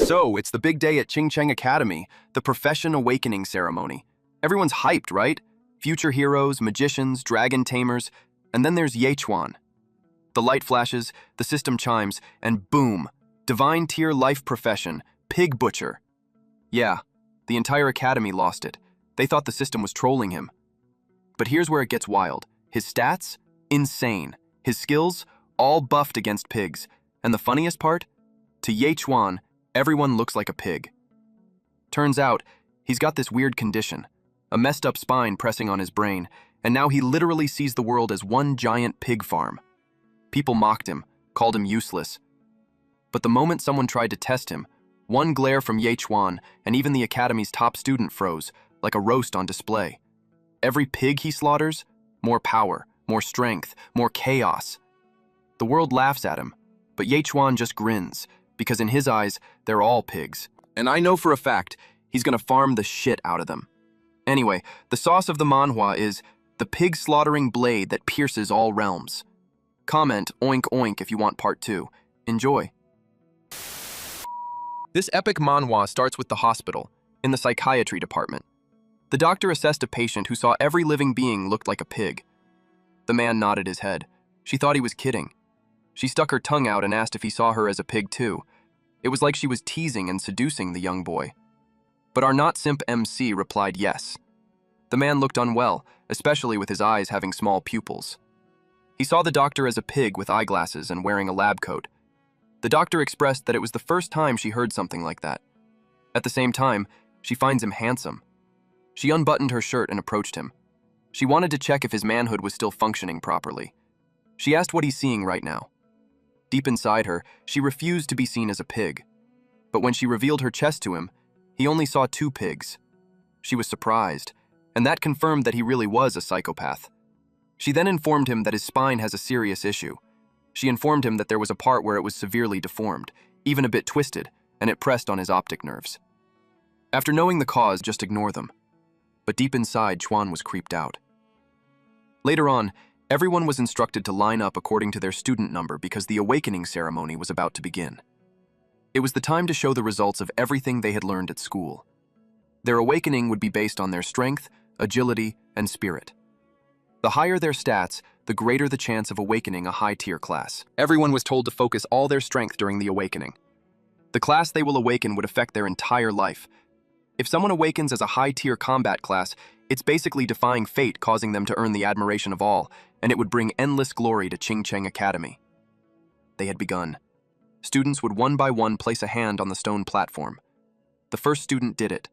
So, it's the big day at Ching Academy, the Profession Awakening ceremony. Everyone's hyped, right? Future heroes, magicians, dragon tamers, and then there's Yechuan. The light flashes, the system chimes, and boom! Divine tier life profession, pig butcher. Yeah, the entire academy lost it. They thought the system was trolling him. But here's where it gets wild. His stats? Insane. His skills? All buffed against pigs. And the funniest part? To Yechuan, everyone looks like a pig. Turns out, he's got this weird condition, a messed up spine pressing on his brain, and now he literally sees the world as one giant pig farm. People mocked him, called him useless. But the moment someone tried to test him, one glare from Yechuan and even the academy's top student froze, like a roast on display. Every pig he slaughters, more power, more strength, more chaos. The world laughs at him, but Yechuan just grins, because in his eyes, they're all pigs. And I know for a fact, he's gonna farm the shit out of them. Anyway, the sauce of the manhwa is the pig-slaughtering blade that pierces all realms. Comment oink oink if you want part 2. Enjoy. This epic manhwa starts with the hospital, in the psychiatry department. The doctor assessed a patient who saw every living being looked like a pig. The man nodded his head. She thought he was kidding. She stuck her tongue out and asked if he saw her as a pig too. It was like she was teasing and seducing the young boy. But our not-simp MC replied yes. The man looked unwell, especially with his eyes having small pupils. He saw the doctor as a pig with eyeglasses and wearing a lab coat. The doctor expressed that it was the first time she heard something like that. At the same time, she finds him handsome. She unbuttoned her shirt and approached him. She wanted to check if his manhood was still functioning properly. She asked what he's seeing right now. Deep inside her, she refused to be seen as a pig. But when she revealed her chest to him, he only saw 2 pigs. She was surprised, and that confirmed that he really was a psychopath. She then informed him that his spine has a serious issue. She informed him that there was a part where it was severely deformed, even a bit twisted, and it pressed on his optic nerves. After knowing the cause, just ignore them. But deep inside, Chuan was creeped out. Later on, everyone was instructed to line up according to their student number because the awakening ceremony was about to begin. It was the time to show the results of everything they had learned at school. Their awakening would be based on their strength, agility, and spirit. The higher their stats, the greater the chance of awakening a high-tier class. Everyone was told to focus all their strength during the awakening. The class they will awaken would affect their entire life. If someone awakens as a high-tier combat class, it's basically defying fate, causing them to earn the admiration of all, and it would bring endless glory to Ching Academy. They had begun. Students would one by one place a hand on the stone platform. The first student did it.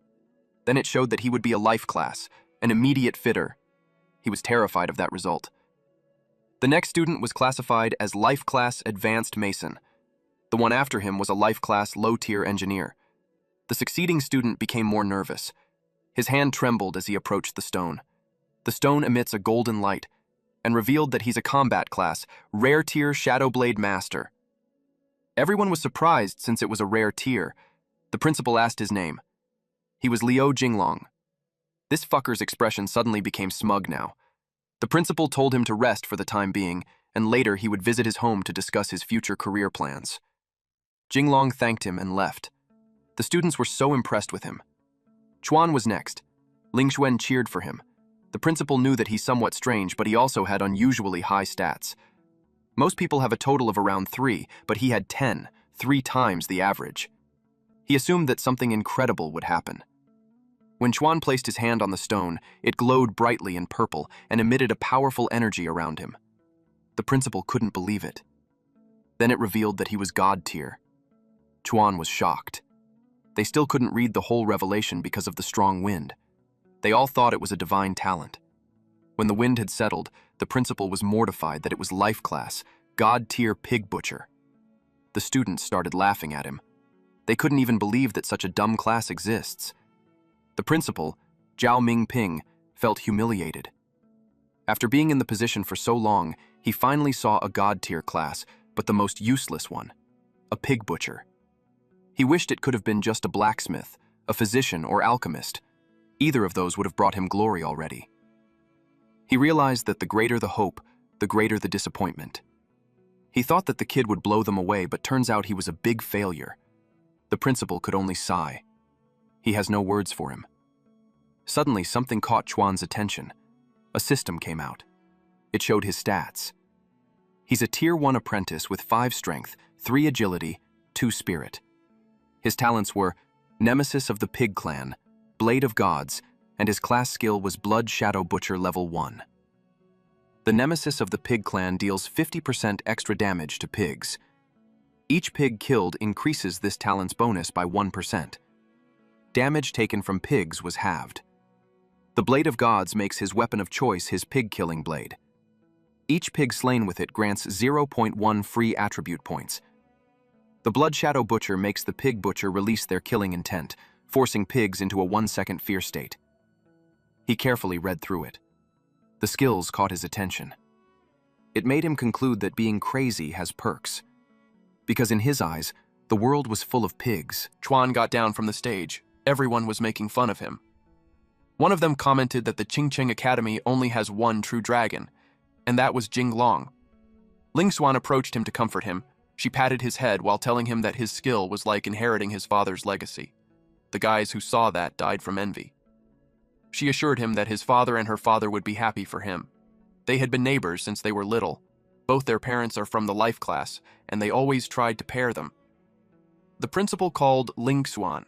Then it showed that he would be a life class, an immediate fitter. He was terrified of that result. The next student was classified as Life Class Advanced Mason. The one after him was a Life Class Low-Tier Engineer. The succeeding student became more nervous. His hand trembled as he approached the stone. The stone emits a golden light and revealed that he's a combat class, Rare Tier Shadowblade Master. Everyone was surprised since it was a rare tier. The principal asked his name. He was Liu Jinglong. This fucker's expression suddenly became smug now. The principal told him to rest for the time being, and later he would visit his home to discuss his future career plans. Jinglong thanked him and left. The students were so impressed with him. Chuan was next. Ling Xuan cheered for him. The principal knew that he's somewhat strange, but he also had unusually high stats. Most people have a total of around 3, but he had 10, 3 times the average. He assumed that something incredible would happen. When Chuan placed his hand on the stone, it glowed brightly in purple and emitted a powerful energy around him. The principal couldn't believe it. Then it revealed that he was God tier. Chuan was shocked. They still couldn't read the whole revelation because of the strong wind. They all thought it was a divine talent. When the wind had settled, the principal was mortified that it was life class, God tier pig butcher. The students started laughing at him. They couldn't even believe that such a dumb class exists. The principal, Zhao Mingping, felt humiliated. After being in the position for so long, he finally saw a God-tier class, but the most useless one, a pig butcher. He wished it could have been just a blacksmith, a physician, or alchemist. Either of those would have brought him glory already. He realized that the greater the hope, the greater the disappointment. He thought that the kid would blow them away, but turns out he was a big failure. The principal could only sigh. He has no words for him. Suddenly, something caught Chuan's attention. A system came out. It showed his stats. He's a Tier 1 apprentice with 5 strength, 3 agility, 2 spirit. His talents were Nemesis of the Pig Clan, Blade of Gods, and his class skill was Blood Shadow Butcher level 1. The Nemesis of the Pig Clan deals 50% extra damage to pigs. Each pig killed increases this talent's bonus by 1%. Damage taken from pigs was halved. The Blade of Gods makes his weapon of choice his pig-killing blade. Each pig slain with it grants 0.1 free attribute points. The Blood Shadow Butcher makes the pig butcher release their killing intent, forcing pigs into a 1-second fear state. He carefully read through it. The skills caught his attention. It made him conclude that being crazy has perks. Because in his eyes, the world was full of pigs. Chuan got down from the stage. Everyone was making fun of him. One of them commented that the Qingcheng Academy only has one true dragon, and that was Jinglong. Ling Xuan approached him to comfort him. She patted his head while telling him that his skill was like inheriting his father's legacy. The guys who saw that died from envy. She assured him that his father and her father would be happy for him. They had been neighbors since they were little. Both their parents are from the life class, and they always tried to pair them. The principal called Ling Xuan.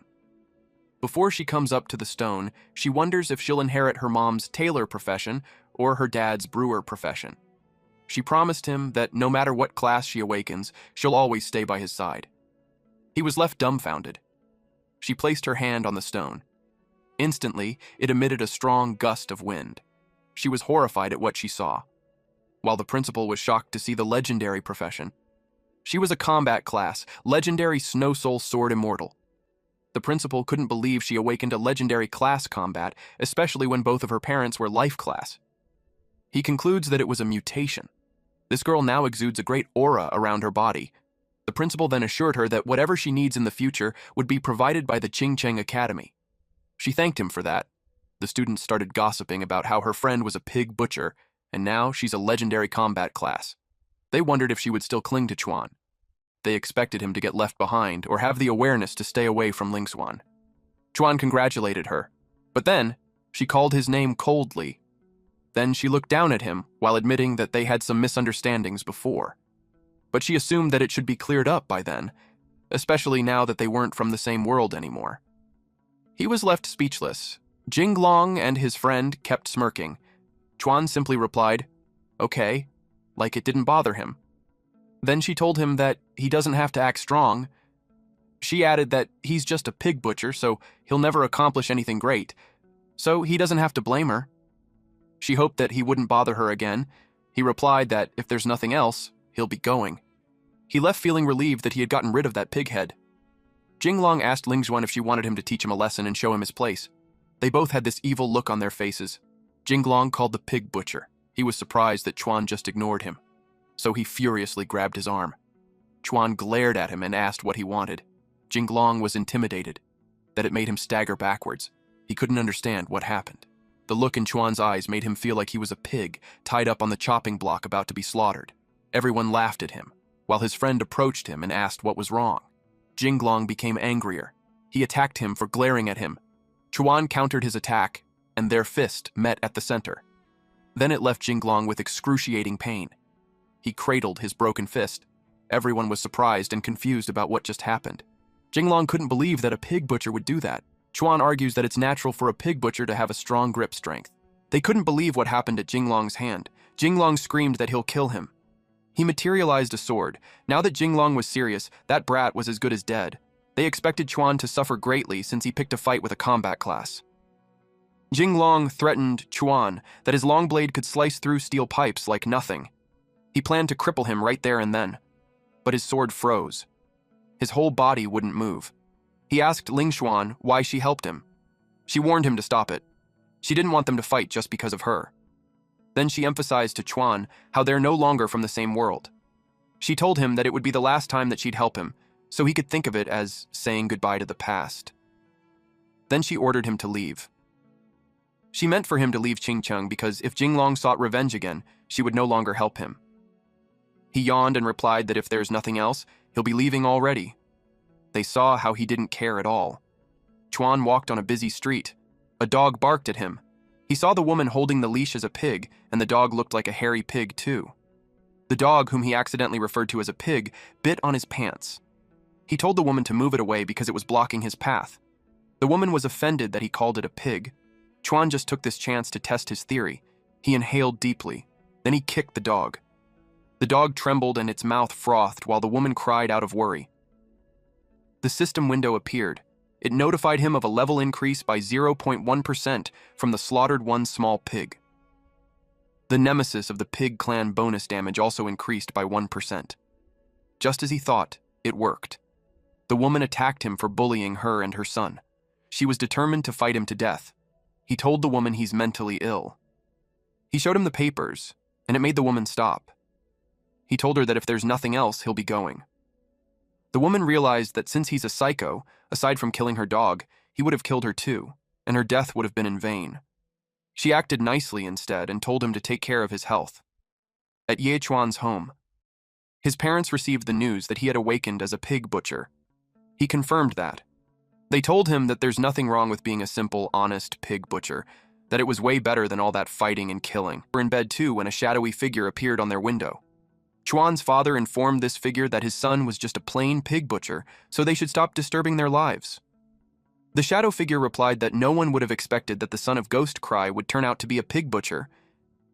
Before she comes up to the stone, she wonders if she'll inherit her mom's tailor profession or her dad's brewer profession. She promised him that no matter what class she awakens, she'll always stay by his side. He was left dumbfounded. She placed her hand on the stone. Instantly, it emitted a strong gust of wind. She was horrified at what she saw. While the principal was shocked to see the legendary profession. She was a combat class, legendary Snow Soul Sword Immortal. The principal couldn't believe she awakened a legendary class combat, especially when both of her parents were life class. He concludes that it was a mutation. This girl now exudes a great aura around her body. The principal then assured her that whatever she needs in the future would be provided by the Qingcheng Academy. She thanked him for that. The students started gossiping about how her friend was a pig butcher, and now she's a legendary combat class. They wondered if she would still cling to Chuan. They expected him to get left behind or have the awareness to stay away from Ling Xuan. Chuan congratulated her, but then she called his name coldly. Then she looked down at him while admitting that they had some misunderstandings before. But she assumed that it should be cleared up by then, especially now that they weren't from the same world anymore. He was left speechless. Jinglong and his friend kept smirking. Chuan simply replied, "Okay," like it didn't bother him. Then she told him that he doesn't have to act strong. She added that he's just a pig butcher, so he'll never accomplish anything great, so he doesn't have to blame her. She hoped that he wouldn't bother her again. He replied that if there's nothing else, he'll be going. He left feeling relieved that he had gotten rid of that pig head. Jinglong asked Ling Xuan if she wanted him to teach him a lesson and show him his place. They both had this evil look on their faces. Jinglong called the pig butcher. He was surprised that Chuan just ignored him, so he furiously grabbed his arm. Chuan glared at him and asked what he wanted. Jinglong was intimidated, that it made him stagger backwards. He couldn't understand what happened. The look in Chuan's eyes made him feel like he was a pig tied up on the chopping block about to be slaughtered. Everyone laughed at him, while his friend approached him and asked what was wrong. Jinglong became angrier. He attacked him for glaring at him. Chuan countered his attack, and their fist met at the center. Then it left Jinglong with excruciating pain. He cradled his broken fist. Everyone was surprised and confused about what just happened. Jinglong couldn't believe that a pig butcher would do that. Chuan argues that it's natural for a pig butcher to have a strong grip strength. They couldn't believe what happened at Jinglong's hand. Jinglong screamed that he'll kill him. He materialized a sword. Now that Jinglong was serious, that brat was as good as dead. They expected Chuan to suffer greatly since he picked a fight with a combat class. Jinglong threatened Chuan that his long blade could slice through steel pipes like nothing. He planned to cripple him right there and then, but his sword froze. His whole body wouldn't move. He asked Ling Xuan why she helped him. She warned him to stop it. She didn't want them to fight just because of her. Then she emphasized to Chuan how they're no longer from the same world. She told him that it would be the last time that she'd help him, so he could think of it as saying goodbye to the past. Then she ordered him to leave. She meant for him to leave Qingcheng because if Jinglong sought revenge again, she would no longer help him. He yawned and replied that if there's nothing else, he'll be leaving already. They saw how he didn't care at all. Chuan walked on a busy street. A dog barked at him. He saw the woman holding the leash as a pig, and the dog looked like a hairy pig too. The dog, whom he accidentally referred to as a pig, bit on his pants. He told the woman to move it away because it was blocking his path. The woman was offended that he called it a pig. Chuan just took this chance to test his theory. He inhaled deeply. Then he kicked the dog. The dog trembled and its mouth frothed while the woman cried out of worry. The system window appeared. It notified him of a level increase by 0.1% from the slaughtered one small pig. The nemesis of the pig clan bonus damage also increased by 1%. Just as he thought, it worked. The woman attacked him for bullying her and her son. She was determined to fight him to death. He told the woman he's mentally ill. He showed him the papers, and it made the woman stop. He told her that if there's nothing else, he'll be going. The woman realized that since he's a psycho, aside from killing her dog, he would have killed her too, and her death would have been in vain. She acted nicely instead and told him to take care of his health. At Ye Chuan's home, his parents received the news that he had awakened as a pig butcher. He confirmed that. They told him that there's nothing wrong with being a simple, honest pig butcher, that it was way better than all that fighting and killing. They were in bed too when a shadowy figure appeared on their window. Chuan's father informed this figure that his son was just a plain pig butcher, so they should stop disturbing their lives. The shadow figure replied that no one would have expected that the son of Ghost Cry would turn out to be a pig butcher.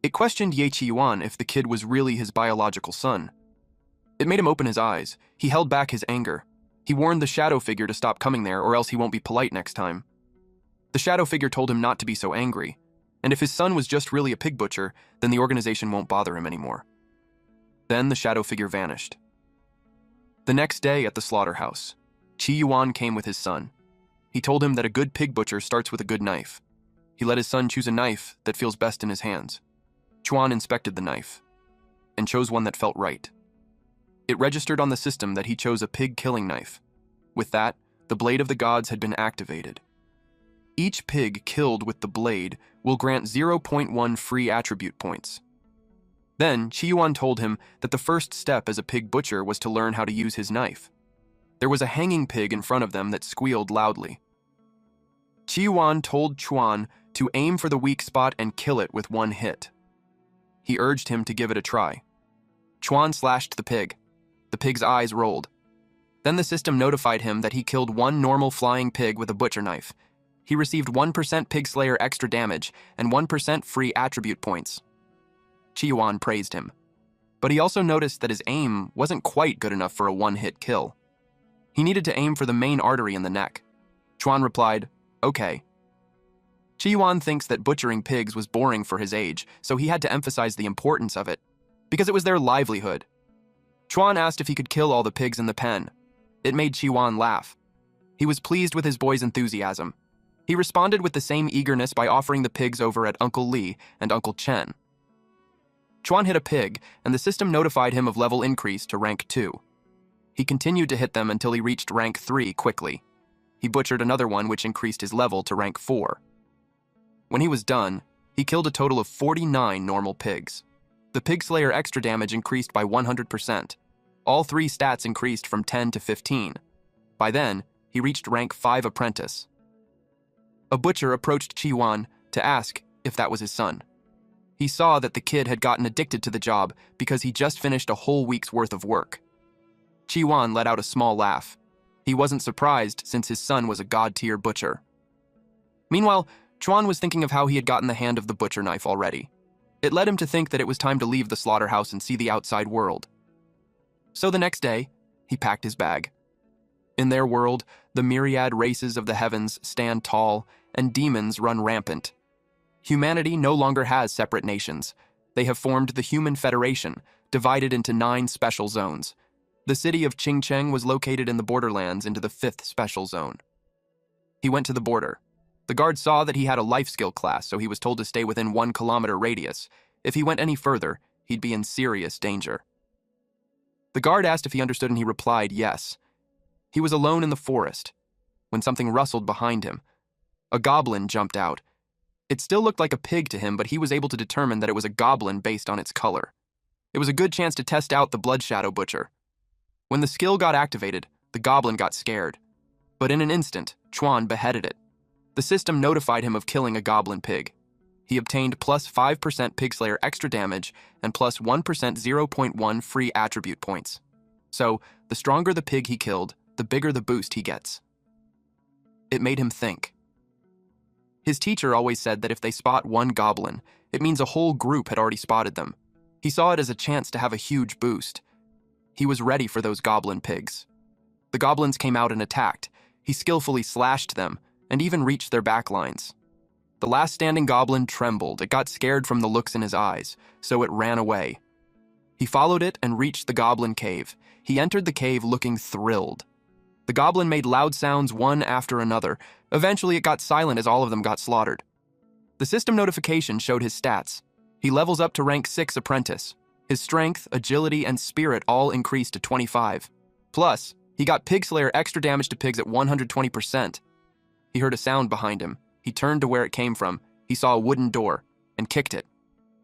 It questioned Ye Chi-yuan if the kid was really his biological son. It made him open his eyes. He held back his anger. He warned the shadow figure to stop coming there or else he won't be polite next time. The shadow figure told him not to be so angry, and if his son was just really a pig butcher, then the organization won't bother him anymore. Then the shadow figure vanished. The next day at the slaughterhouse, Chi-yuan came with his son. He told him that a good pig butcher starts with a good knife. He let his son choose a knife that feels best in his hands. Chuan inspected the knife and chose one that felt right. It registered on the system that he chose a pig killing knife. With that, the blade of the gods had been activated. Each pig killed with the blade will grant 0.1 free attribute points. Then, Chi-yuan told him that the first step as a pig butcher was to learn how to use his knife. There was a hanging pig in front of them that squealed loudly. Chi-yuan told Chuan to aim for the weak spot and kill it with one hit. He urged him to give it a try. Chuan slashed the pig. The pig's eyes rolled. Then the system notified him that he killed one normal flying pig with a butcher knife. He received 1% Pig Slayer extra damage and 1% free attribute points. Chi-yuan praised him. But he also noticed that his aim wasn't quite good enough for a one-hit kill. He needed to aim for the main artery in the neck. Chuan replied, "Okay." Chi-yuan thinks that butchering pigs was boring for his age, so he had to emphasize the importance of it, because it was their livelihood. Chuan asked if he could kill all the pigs in the pen. It made Chi-yuan laugh. He was pleased with his boy's enthusiasm. He responded with the same eagerness by offering the pigs over at Uncle Lee and Uncle Chen. Chuan hit a pig, and the system notified him of level increase to rank 2. He continued to hit them until he reached rank 3 quickly. He butchered another one which increased his level to rank 4. When he was done, he killed a total of 49 normal pigs. The Pig Slayer extra damage increased by 100%. All 3 stats increased from 10 to 15. By then, he reached rank 5 apprentice. A butcher approached Chi-yuan to ask if that was his son. He saw that the kid had gotten addicted to the job because he just finished a whole week's worth of work. Chi-yuan let out a small laugh. He wasn't surprised since his son was a god-tier butcher. Meanwhile, Chuan was thinking of how he had gotten the hand of the butcher knife already. It led him to think that it was time to leave the slaughterhouse and see the outside world. So the next day, he packed his bag. In their world, the myriad races of the heavens stand tall, and demons run rampant. Humanity no longer has separate nations. They have formed the Human Federation, divided into 9 special zones. The city of Qingcheng was located in the borderlands into the 5th special zone. He went to the border. The guard saw that he had a life skill class, so he was told to stay within 1 kilometer radius. If he went any further, he'd be in serious danger. The guard asked if he understood and he replied yes. He was alone in the forest when something rustled behind him. A goblin jumped out. It still looked like a pig to him, but he was able to determine that it was a goblin based on its color. It was a good chance to test out the Blood Shadow Butcher. When the skill got activated, The goblin got scared. But in an instant, Chuan beheaded it. The system notified him of killing a goblin pig. He obtained plus 5% Pigslayer extra damage and plus 1% 0.1 free attribute points. So, the stronger the pig he killed, the bigger the boost he gets. It made him think. His teacher always said that if they spot one goblin, it means a whole group had already spotted them. He saw it as a chance to have a huge boost. He was ready for those goblin pigs. The goblins came out and attacked. He skillfully slashed them, and even reached their backlines. The last standing goblin trembled. It got scared from the looks in his eyes, so it ran away. He followed it and reached the goblin cave. He entered the cave looking thrilled. The goblin made loud sounds one after another. Eventually, it got silent as all of them got slaughtered. The system notification showed his stats. He levels up to rank 6 apprentice. His strength, agility, and spirit all increased to 25. Plus, he got Pigslayer extra damage to pigs at 120%. He heard a sound behind him. He turned to where it came from. He saw a wooden door and kicked it.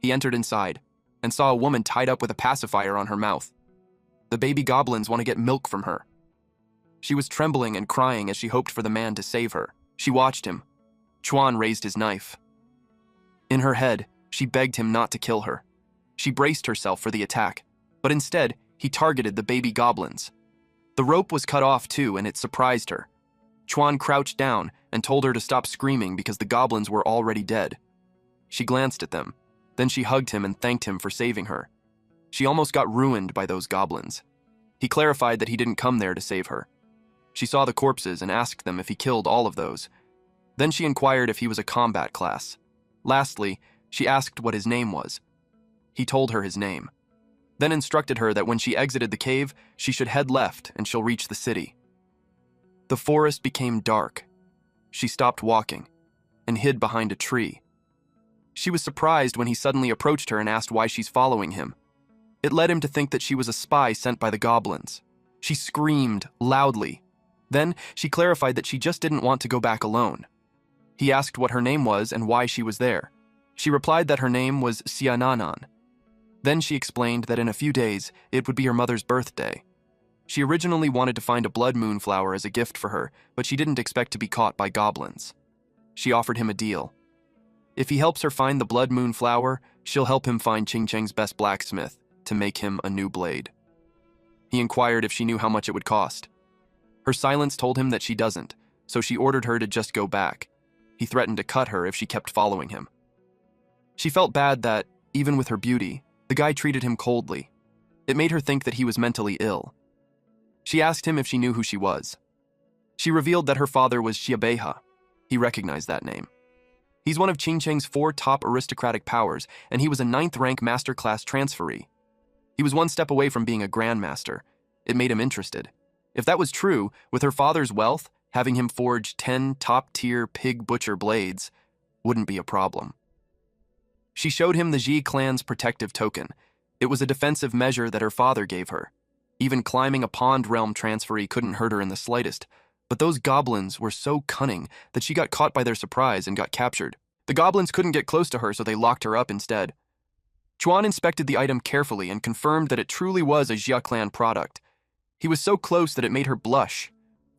He entered inside and saw a woman tied up with a pacifier on her mouth. The baby goblins want to get milk from her. She was trembling and crying as she hoped for the man to save her. She watched him. Chuan raised his knife. In her head, she begged him not to kill her. She braced herself for the attack, but instead, he targeted the baby goblins. The rope was cut off too, and it surprised her. Chuan crouched down and told her to stop screaming because the goblins were already dead. She glanced at them. Then she hugged him and thanked him for saving her. She almost got ruined by those goblins. He clarified that he didn't come there to save her. She saw the corpses and asked them if he killed all of those. Then she inquired if he was a combat class. Lastly, she asked what his name was. He told her his name. Then instructed her that when she exited the cave, she should head left and she'll reach the city. The forest became dark. She stopped walking and hid behind a tree. She was surprised when he suddenly approached her and asked why she's following him. It led him to think that she was a spy sent by the goblins. She screamed loudly. Then she clarified that she just didn't want to go back alone. He asked what her name was and why she was there. She replied that her name was Siananan. Then she explained that in a few days, it would be her mother's birthday. She originally wanted to find a blood moon flower as a gift for her, but she didn't expect to be caught by goblins. She offered him a deal. If he helps her find the blood moon flower, she'll help him find Ching Cheng's best blacksmith to make him a new blade. He inquired if she knew how much it would cost. Her silence told him that she doesn't, so she ordered her to just go back. He threatened to cut her if she kept following him. She felt bad that, even with her beauty, the guy treated him coldly. It made her think that he was mentally ill. She asked him if she knew who she was. She revealed that her father was Xiabeha. He recognized that name. He's one of Ching Cheng's 4 top aristocratic powers, and he was a 9th rank master class transferee. He was one step away from being a grandmaster. It made him interested. If that was true, with her father's wealth, having him forge 10 top-tier pig butcher blades wouldn't be a problem. She showed him the Ji clan's protective token. It was a defensive measure that her father gave her. Even climbing a pond realm transferee couldn't hurt her in the slightest, but those goblins were so cunning that she got caught by their surprise and got captured. The goblins couldn't get close to her, so they locked her up instead. Chuan inspected the item carefully and confirmed that it truly was a Jia clan product. He was so close that it made her blush.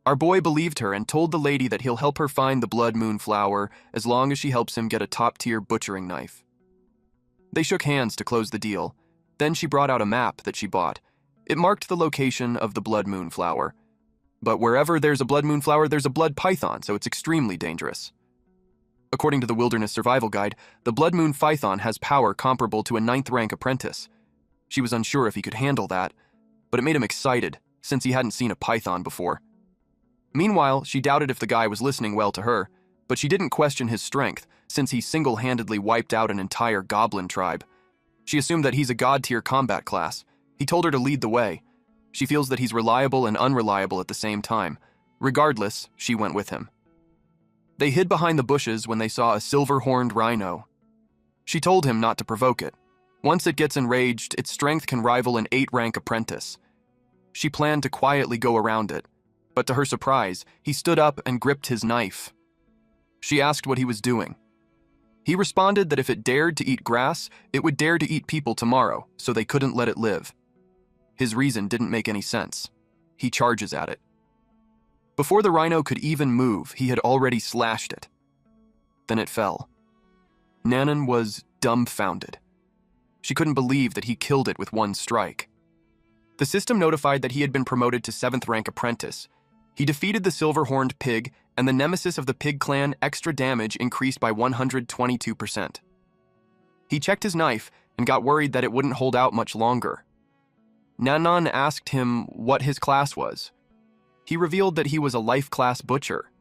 Our boy believed her and told the lady that he'll help her find the blood moon flower as long as she helps him get a top-tier butchering knife. They shook hands to close the deal. Then she brought out a map that she bought. It marked the location of the blood moon flower. But wherever there's a blood moon flower, there's a blood python, so it's extremely dangerous. According to the Wilderness Survival Guide, the blood moon python has power comparable to a 9th rank apprentice. She was unsure if he could handle that, but it made him excited, since he hadn't seen a python before. Meanwhile, she doubted if the guy was listening well to her, but she didn't question his strength, since he single-handedly wiped out an entire goblin tribe. She assumed that he's a god-tier combat class. He told her to lead the way. She feels that he's reliable and unreliable at the same time. Regardless, she went with him. They hid behind the bushes when they saw a silver-horned rhino. She told him not to provoke it. Once it gets enraged, its strength can rival an 8-rank apprentice. She planned to quietly go around it, but to her surprise, he stood up and gripped his knife. She asked what he was doing. He responded that if it dared to eat grass, it would dare to eat people tomorrow, so they couldn't let it live. His reason didn't make any sense. He charges at it. Before the rhino could even move, he had already slashed it. Then it fell. Nanan was dumbfounded. She couldn't believe that he killed it with one strike. The system notified that he had been promoted to 7th rank apprentice. He defeated the silver-horned pig, and the nemesis of the pig clan extra damage increased by 122%. He checked his knife and got worried that it wouldn't hold out much longer. Nanan asked him what his class was. He revealed that he was a life class butcher.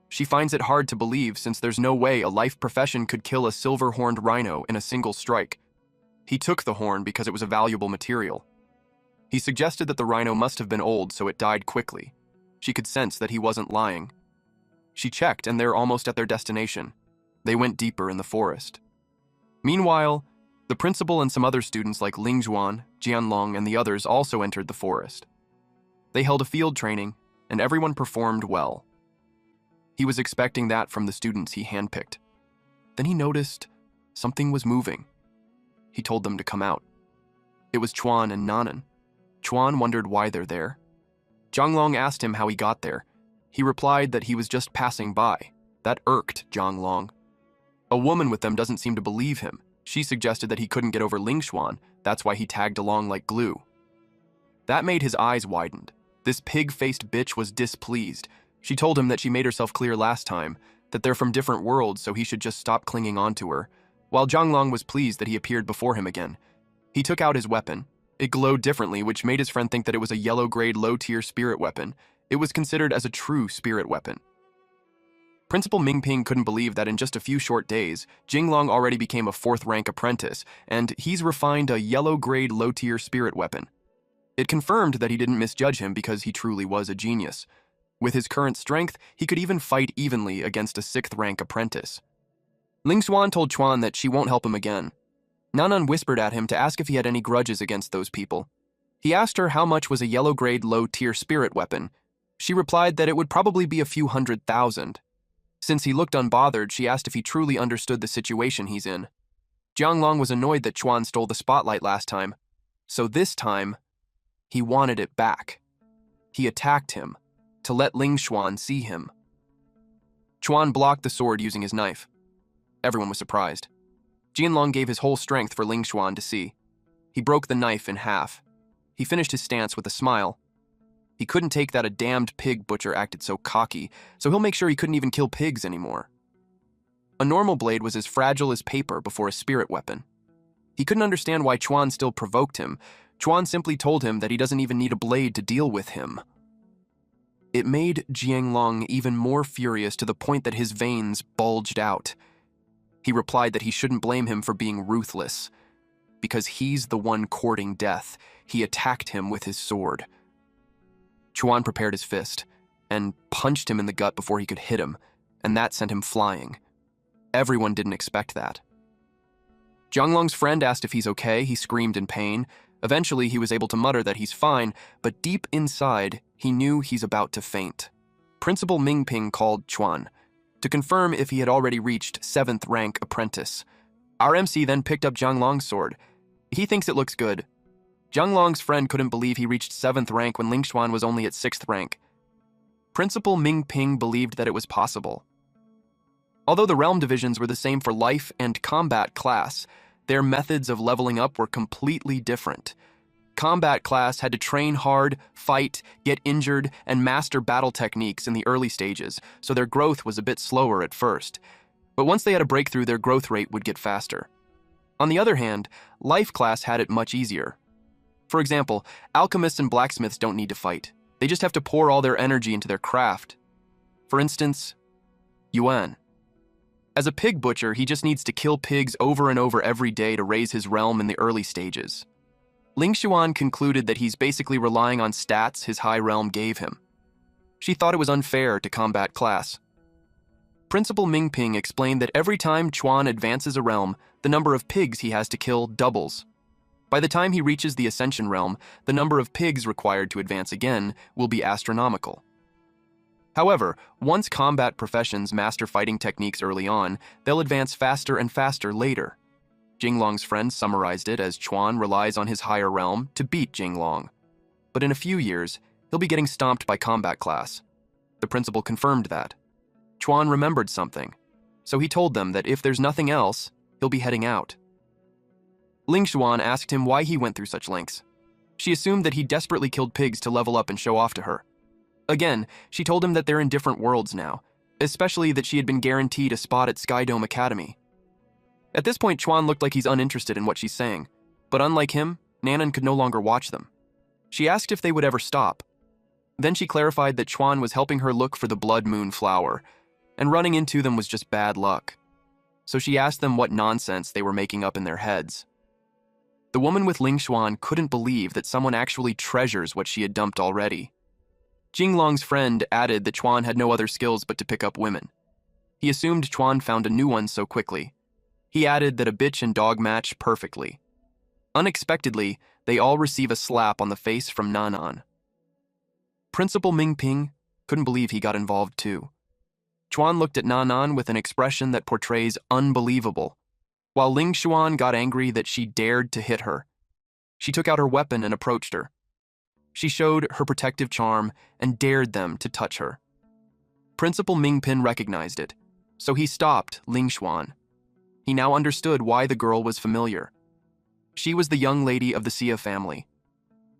She finds it hard to believe since there's no way a life profession could kill a silver-horned rhino in a single strike. He took the horn because it was a valuable material. He suggested that the rhino must have been old, so it died quickly. She could sense that he wasn't lying. She checked, and they're almost at their destination. They went deeper in the forest. Meanwhile, the principal and some other students like Ling Zhuan, Jianlong, and the others also entered the forest. They held a field training, and everyone performed well. He was expecting that from the students he handpicked. Then he noticed something was moving. He told them to come out. It was Chuan and Nanan. Chuan wondered why they're there. Zhanglong asked him how he got there. He replied that he was just passing by. That irked Zhanglong. A woman with them doesn't seem to believe him. She suggested that he couldn't get over Ling Xuan, that's why he tagged along like glue. That made his eyes widened. This pig-faced bitch was displeased. She told him that she made herself clear last time, that they're from different worlds, so he should just stop clinging on to her. While Zhanglong was pleased that he appeared before him again. He took out his weapon. It glowed differently, which made his friend think that it was a yellow-grade low-tier spirit weapon. It was considered as a true spirit weapon. Principal Mingping couldn't believe that in just a few short days, Jinglong already became a 4th-rank apprentice, and he's refined a yellow-grade low-tier spirit weapon. It confirmed that he didn't misjudge him because he truly was a genius. With his current strength, he could even fight evenly against a 6th-rank apprentice. Ling Xuan told Chuan that she won't help him again. Nanan whispered at him to ask if he had any grudges against those people. He asked her how much was a yellow-grade low-tier spirit weapon. She replied that it would probably be a few 100,000. Since he looked unbothered, she asked if he truly understood the situation he's in. Jianglong was annoyed that Chuan stole the spotlight last time, so this time, he wanted it back. He attacked him, to let Ling Xuan see him. Chuan blocked the sword using his knife. Everyone was surprised. Jianlong gave his whole strength for Ling Xuan to see. He broke the knife in half. He finished his stance with a smile. He couldn't take that a damned pig butcher acted so cocky, so he'll make sure he couldn't even kill pigs anymore. A normal blade was as fragile as paper before a spirit weapon. He couldn't understand why Chuan still provoked him. Chuan simply told him that he doesn't even need a blade to deal with him. It made Jianglong even more furious to the point that his veins bulged out. He replied that he shouldn't blame him for being ruthless. Because he's the one courting death, he attacked him with his sword. Chuan prepared his fist and punched him in the gut before he could hit him, and that sent him flying. Everyone didn't expect that. Zhanglong's friend asked if he's okay. He screamed in pain. Eventually, he was able to mutter that he's fine, but deep inside, he knew he's about to faint. Principal Mingping called Chuan to confirm if he had already reached 7th rank apprentice. Our MC then picked up Zhanglong's sword. He thinks it looks good. Zhanglong's friend couldn't believe he reached 7th rank when Ling Xuan was only at 6th rank. Principal Mingping believed that it was possible. Although the realm divisions were the same for life and combat class, their methods of leveling up were completely different. Combat class had to train hard, fight, get injured, and master battle techniques in the early stages, so their growth was a bit slower at first. But once they had a breakthrough, their growth rate would get faster. On the other hand, life class had it much easier. For example, alchemists and blacksmiths don't need to fight. They just have to pour all their energy into their craft. For instance, Yuan. As a pig butcher, he just needs to kill pigs over and over every day to raise his realm in the early stages. Ling Xuan concluded that he's basically relying on stats his high realm gave him. She thought it was unfair to combat class. Principal Mingping explained that every time Chuan advances a realm, the number of pigs he has to kill doubles. By the time he reaches the Ascension realm, the number of pigs required to advance again will be astronomical. However, once combat professions master fighting techniques early on, they'll advance faster and faster later. Jinglong's friend summarized it as Chuan relies on his higher realm to beat Jinglong. But in a few years, he'll be getting stomped by combat class. The principal confirmed that. Chuan remembered something, so he told them that if there's nothing else, he'll be heading out. Ling Xuan asked him why he went through such lengths. She assumed that he desperately killed pigs to level up and show off to her. Again, she told him that they're in different worlds now, especially that she had been guaranteed a spot at Skydome Academy. At this point, Chuan looked like he's uninterested in what she's saying, but unlike him, Nanan could no longer watch them. She asked if they would ever stop. Then she clarified that Chuan was helping her look for the blood moon flower, and running into them was just bad luck. So she asked them what nonsense they were making up in their heads. The woman with Ling Xuan couldn't believe that someone actually treasures what she had dumped already. Jinglong's friend added that Chuan had no other skills but to pick up women. He assumed Chuan found a new one so quickly. He added that a bitch and dog match perfectly. Unexpectedly, they all receive a slap on the face from Nanan. Principal Mingping couldn't believe he got involved too. Chuan looked at Nanan with an expression that portrays unbelievable, while Ling Xuan got angry that she dared to hit her. She took out her weapon and approached her. She showed her protective charm and dared them to touch her. Principal Mingpin recognized it, so he stopped Ling Xuan. He now understood why the girl was familiar. She was the young lady of the Xia family.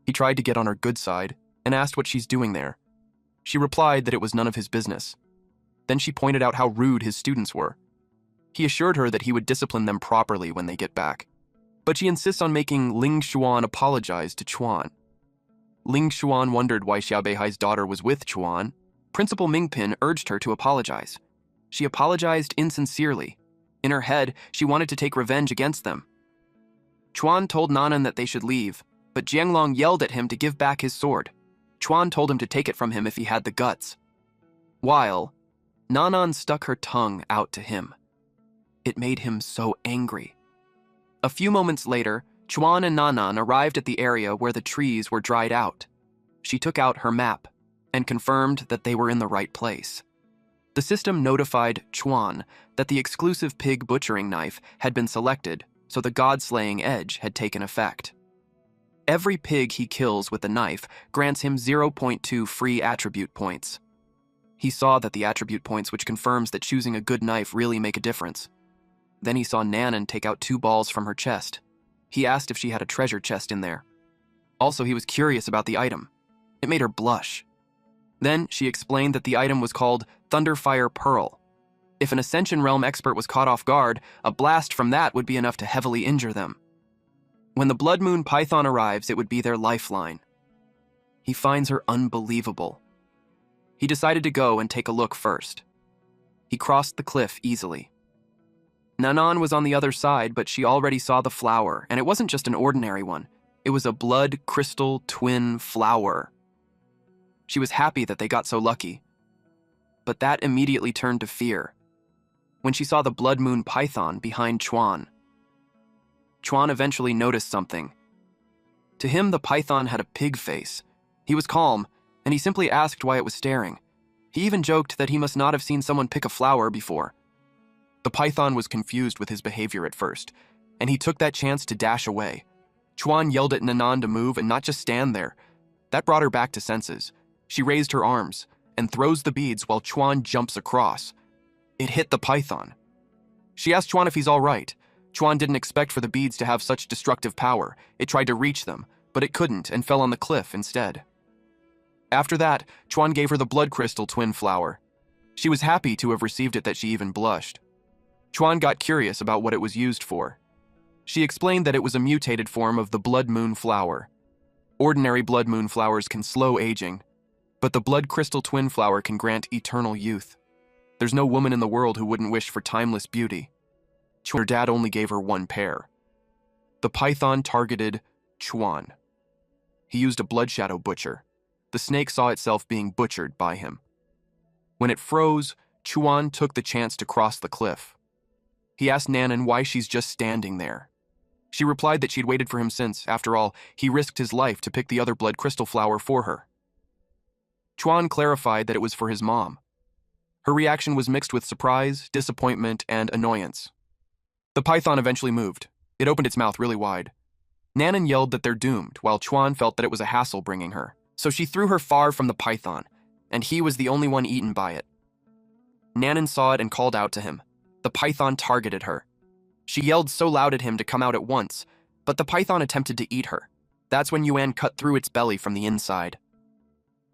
He tried to get on her good side and asked what she's doing there. She replied that it was none of his business. Then she pointed out how rude his students were. He assured her that he would discipline them properly when they get back, but she insists on making Ling Xuan apologize to Chuan. Ling Xuan wondered why Xiao Beihai's daughter was with Chuan. Principal Mingpin urged her to apologize. She apologized insincerely. In her head, she wanted to take revenge against them. Chuan told Nanan that they should leave, but Jianglong yelled at him to give back his sword. Chuan told him to take it from him if he had the guts. While Nanan stuck her tongue out to him. It made him so angry. A few moments later, Chuan and Nanan arrived at the area where the trees were dried out. She took out her map and confirmed that they were in the right place. The system notified Chuan that the exclusive pig butchering knife had been selected, so the god-slaying edge had taken effect. Every pig he kills with the knife grants him 0.2 free attribute points. He saw that the attribute points which confirms that choosing a good knife really make a difference. Then he saw Nanan take out 2 balls from her chest. He asked if she had a treasure chest in there. Also, he was curious about the item. It made her blush. Then she explained that the item was called Thunderfire Pearl. If an Ascension Realm expert was caught off guard, a blast from that would be enough to heavily injure them. When the Blood Moon Python arrives, it would be their lifeline. He finds her unbelievable. He decided to go and take a look first. He crossed the cliff easily. Nanan was on the other side, but she already saw the flower, and it wasn't just an ordinary one. It was a blood crystal twin flower. She was happy that they got so lucky. But that immediately turned to fear when she saw the Blood Moon Python behind Chuan. Chuan eventually noticed something. To him, the python had a pig face. He was calm, and he simply asked why it was staring. He even joked that he must not have seen someone pick a flower before. The python was confused with his behavior at first, and he took that chance to dash away. Chuan yelled at Nanan to move and not just stand there. That brought her back to senses. She raised her arms and throws the beads while Chuan jumps across. It hit the python. She asked Chuan if he's all right. Chuan didn't expect for the beads to have such destructive power. It tried to reach them, but it couldn't and fell on the cliff instead. After that, Chuan gave her the blood crystal twin flower. She was happy to have received it that she even blushed. Chuan got curious about what it was used for. She explained that it was a mutated form of the blood moon flower. Ordinary blood moon flowers can slow aging, but the blood crystal twin flower can grant eternal youth. There's no woman in the world who wouldn't wish for timeless beauty. Her dad only gave her 1 pair. The python targeted Chuan. He used a blood shadow butcher. The snake saw itself being butchered by him. When it froze, Chuan took the chance to cross the cliff. He asked Nanan why she's just standing there. She replied that she'd waited for him since, after all, he risked his life to pick the other blood crystal flower for her. Chuan clarified that it was for his mom. Her reaction was mixed with surprise, disappointment, and annoyance. The python eventually moved. It opened its mouth really wide. Nanan yelled that they're doomed, while Chuan felt that it was a hassle bringing her. So she threw her far from the python. and he was the only one eaten by it. Nanan saw it and called out to him. The python targeted her. She yelled so loud at him to come out at once, but the python attempted to eat her. That's when Yuan cut through its belly from the inside.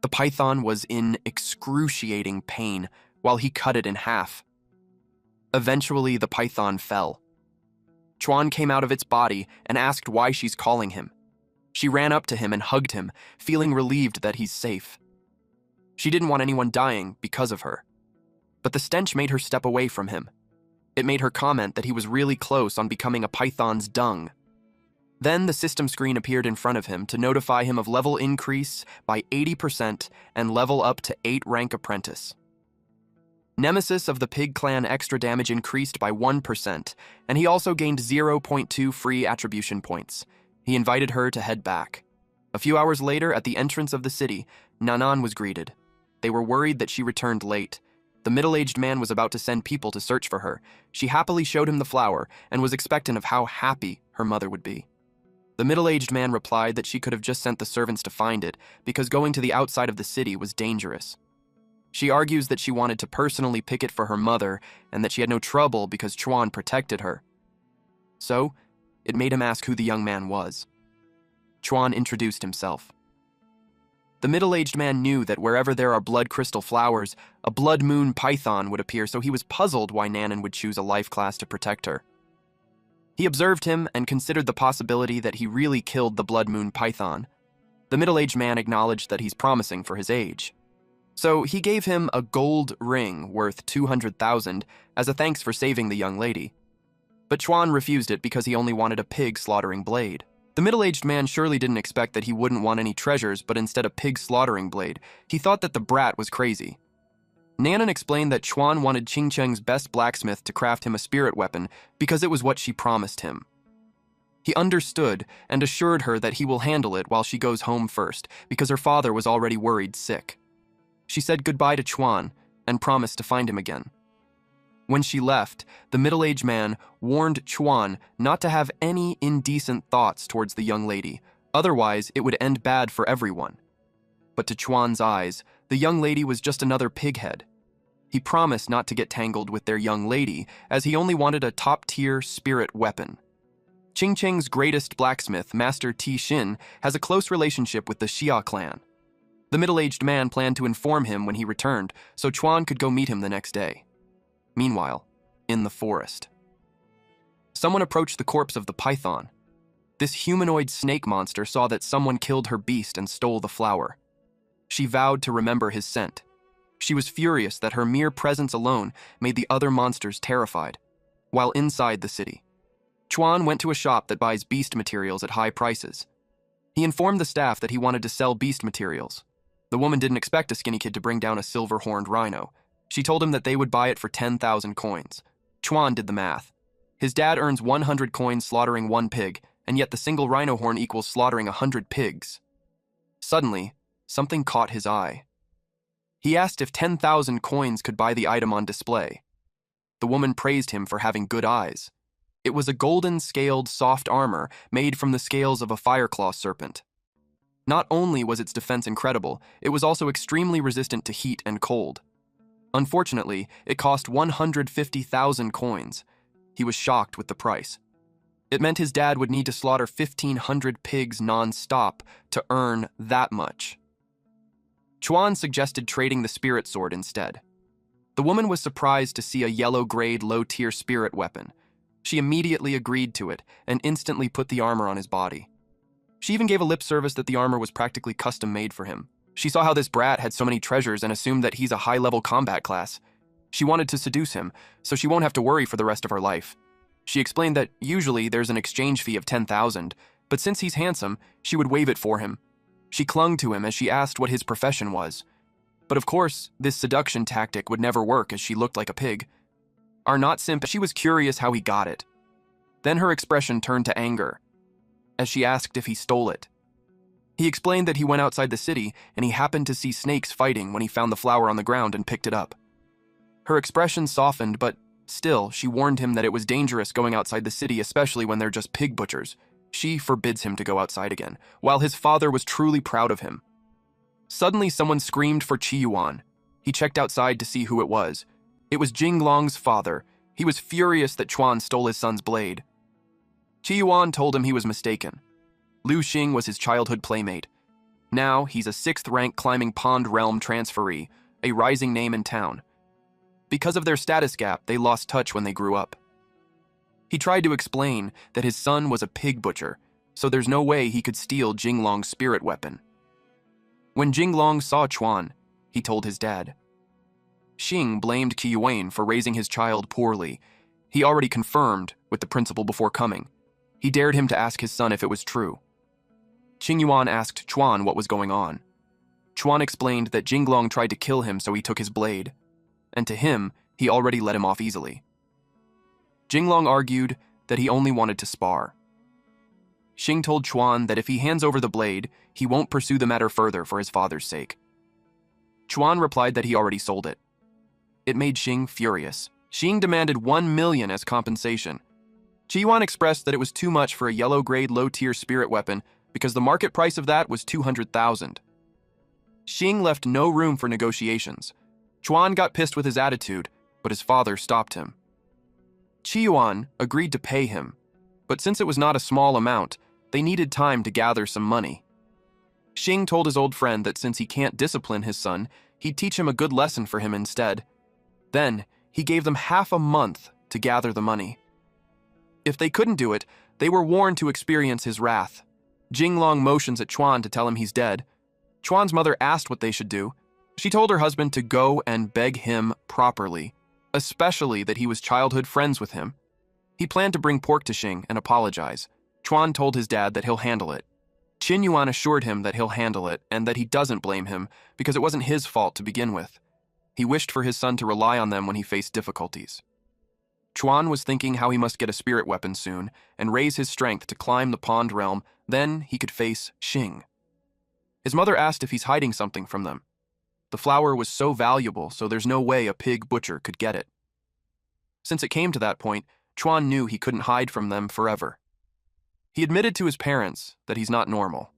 The python was in excruciating pain while he cut it in half. Eventually, the python fell. Chuan came out of its body and asked why she's calling him. She ran up to him and hugged him, feeling relieved that he's safe. She didn't want anyone dying because of her. But the stench made her step away from him. It made her comment that he was really close on becoming a python's dung. Then the system screen appeared in front of him to notify him of level increase by 80% and level up to 8 rank apprentice. Nemesis of the Pig Clan extra damage increased by 1%, and he also gained 0.2 free attribution points. He invited her to head back. A few hours later, at the entrance of the city, Nanan was greeted. They were worried that she returned late. The middle-aged man was about to send people to search for her. She happily showed him the flower and was expectant of how happy her mother would be. The middle-aged man replied that she could have just sent the servants to find it because going to the outside of the city was dangerous. She argues that she wanted to personally pick it for her mother and that she had no trouble because Chuan protected her. So, it made him ask who the young man was. Chuan introduced himself. The middle-aged man knew that wherever there are blood crystal flowers, a blood moon python would appear, so he was puzzled why Nanan would choose a life class to protect her. He observed him and considered the possibility that he really killed the blood moon python. The middle-aged man acknowledged that he's promising for his age. So he gave him a gold ring worth 200,000 as a thanks for saving the young lady. But Chuan refused it because he only wanted a pig slaughtering blade. The middle-aged man surely didn't expect that he wouldn't want any treasures, but instead a pig slaughtering blade. He thought that the brat was crazy. Nanan explained that Chuan wanted Ching Cheng's best blacksmith to craft him a spirit weapon because it was what she promised him. He understood and assured her that he will handle it while she goes home first because her father was already worried sick. She said goodbye to Chuan and promised to find him again. When she left, the middle-aged man warned Chuan not to have any indecent thoughts towards the young lady, otherwise it would end bad for everyone. But to Chuan's eyes, the young lady was just another pighead. He promised not to get tangled with their young lady, as he only wanted a top-tier spirit weapon. Ching Cheng's greatest blacksmith, Master Ti Xin, has a close relationship with the Xia clan. The middle-aged man planned to inform him when he returned, so Chuan could go meet him the next day. Meanwhile, in the forest, someone approached the corpse of the python. This humanoid snake monster saw that someone killed her beast and stole the flower. She vowed to remember his scent. She was furious that her mere presence alone made the other monsters terrified. While inside the city, Chuan went to a shop that buys beast materials at high prices. He informed the staff that he wanted to sell beast materials. The woman didn't expect a skinny kid to bring down a silver-horned rhino. She told him that they would buy it for 10,000 coins. Chuan did the math. His dad earns 100 coins slaughtering one pig, and yet the single rhino horn equals slaughtering 100 pigs. Suddenly, something caught his eye. He asked if 10,000 coins could buy the item on display. The woman praised him for having good eyes. It was a golden-scaled soft armor made from the scales of a fireclaw serpent. Not only was its defense incredible, it was also extremely resistant to heat and cold. Unfortunately, it cost 150,000 coins. He was shocked with the price. It meant his dad would need to slaughter 1,500 pigs non-stop to earn that much. Chuan suggested trading the spirit sword instead. The woman was surprised to see a yellow-grade low-tier spirit weapon. She immediately agreed to it and instantly put the armor on his body. She even gave a lip service that the armor was practically custom-made for him. She saw how this brat had so many treasures and assumed that he's a high-level combat class. She wanted to seduce him, so she won't have to worry for the rest of her life. She explained that usually there's an exchange fee of 10,000, but since he's handsome, she would waive it for him. She clung to him as she asked what his profession was. But of course, this seduction tactic would never work as she looked like a pig. Our not simp, she was curious how he got it. Then her expression turned to anger, as she asked if he stole it. He explained that he went outside the city and he happened to see snakes fighting when he found the flower on the ground and picked it up. Her expression softened, but still, she warned him that it was dangerous going outside the city, especially when they're just pig butchers. She forbids him to go outside again, while his father was truly proud of him. Suddenly, someone screamed for Qiyuan. He checked outside to see who it was. It was Jinglong's father. He was furious that Chuan stole his son's blade. Qiyuan told him he was mistaken. Lu Xing was his childhood playmate. Now, he's a 6th-rank climbing pond realm transferee, a rising name in town. Because of their status gap, they lost touch when they grew up. He tried to explain that his son was a pig butcher, so there's no way he could steal Jinglong's spirit weapon. When Jinglong saw Chuan, he told his dad. Xing blamed Qiyuan for raising his child poorly. He already confirmed with the principal before coming. He dared him to ask his son if it was true. Qingyuan asked Chuan what was going on. Chuan explained that Jinglong tried to kill him, so he took his blade. And to him, he already let him off easily. Jinglong argued that he only wanted to spar. Xing told Chuan that if he hands over the blade, he won't pursue the matter further for his father's sake. Chuan replied that he already sold it. It made Xing furious. Xing demanded 1 million as compensation. Qiyuan expressed that it was too much for a yellow-grade low-tier spirit weapon because the market price of that was 200,000. Xing left no room for negotiations. Chuan got pissed with his attitude, but his father stopped him. Qiyuan agreed to pay him, but since it was not a small amount, they needed time to gather some money. Xing told his old friend that since he can't discipline his son, he'd teach him a good lesson for him instead. Then, he gave them half a month to gather the money. If they couldn't do it, they were warned to experience his wrath. Jinglong motions at Chuan to tell him he's dead. Chuan's mother asked what they should do. She told her husband to go and beg him properly, especially that he was childhood friends with him. He planned to bring pork to Xing and apologize. Chuan told his dad that he'll handle it. Qingyuan assured him that he'll handle it and that he doesn't blame him because it wasn't his fault to begin with. He wished for his son to rely on them when he faced difficulties. Chuan was thinking how he must get a spirit weapon soon and raise his strength to climb the pond realm, then he could face Xing. His mother asked if he's hiding something from them. The flower was so valuable, so there's no way a pig butcher could get it. Since it came to that point, Chuan knew he couldn't hide from them forever. He admitted to his parents that he's not normal.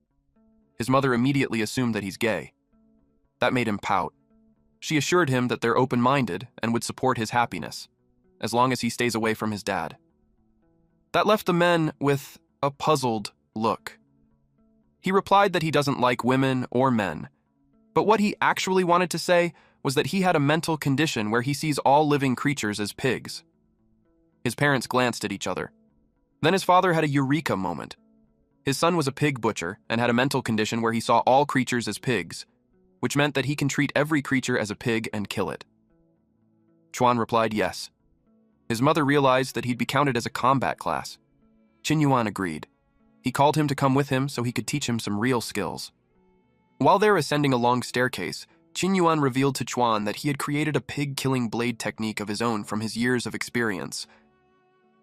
His mother immediately assumed that he's gay. That made him pout. She assured him that they're open-minded and would support his happiness, as long as he stays away from his dad. That left the men with a puzzled look. He replied that he doesn't like women or men, but what he actually wanted to say was that he had a mental condition where he sees all living creatures as pigs. His parents glanced at each other. Then his father had a eureka moment. His son was a pig butcher and had a mental condition where he saw all creatures as pigs, which meant that he can treat every creature as a pig and kill it. Chuan replied yes. His mother realized that he'd be counted as a combat class. Qingyuan agreed. He called him to come with him so he could teach him some real skills. While they were ascending a long staircase, Qingyuan revealed to Chuan that he had created a pig-killing blade technique of his own from his years of experience.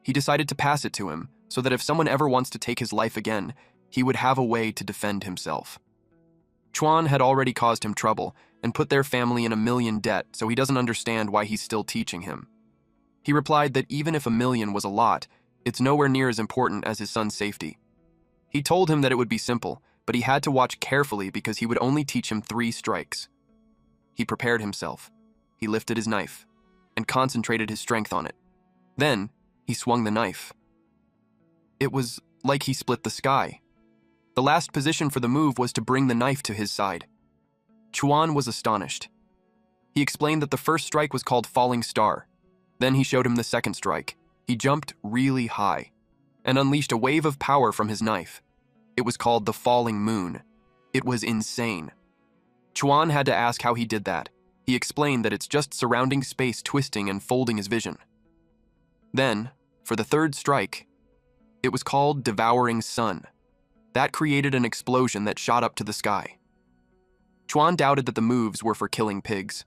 He decided to pass it to him so that if someone ever wants to take his life again, he would have a way to defend himself. Chuan had already caused him trouble and put their family in $1 million debt, so he doesn't understand why he's still teaching him. He replied that even if $1 million was a lot, it's nowhere near as important as his son's safety. He told him that it would be simple, but he had to watch carefully because he would only teach him 3 strikes. He prepared himself. He lifted his knife and concentrated his strength on it. Then, he swung the knife. It was like he split the sky. The last position for the move was to bring the knife to his side. Chuan was astonished. He explained that the first strike was called Falling Star. Then he showed him the second strike. He jumped really high and unleashed a wave of power from his knife. It was called the Falling Moon. It was insane. Chuan had to ask how he did that. He explained that it's just surrounding space twisting and folding his vision. Then, for the third strike, it was called Devouring Sun. That created an explosion that shot up to the sky. Chuan doubted that the moves were for killing pigs.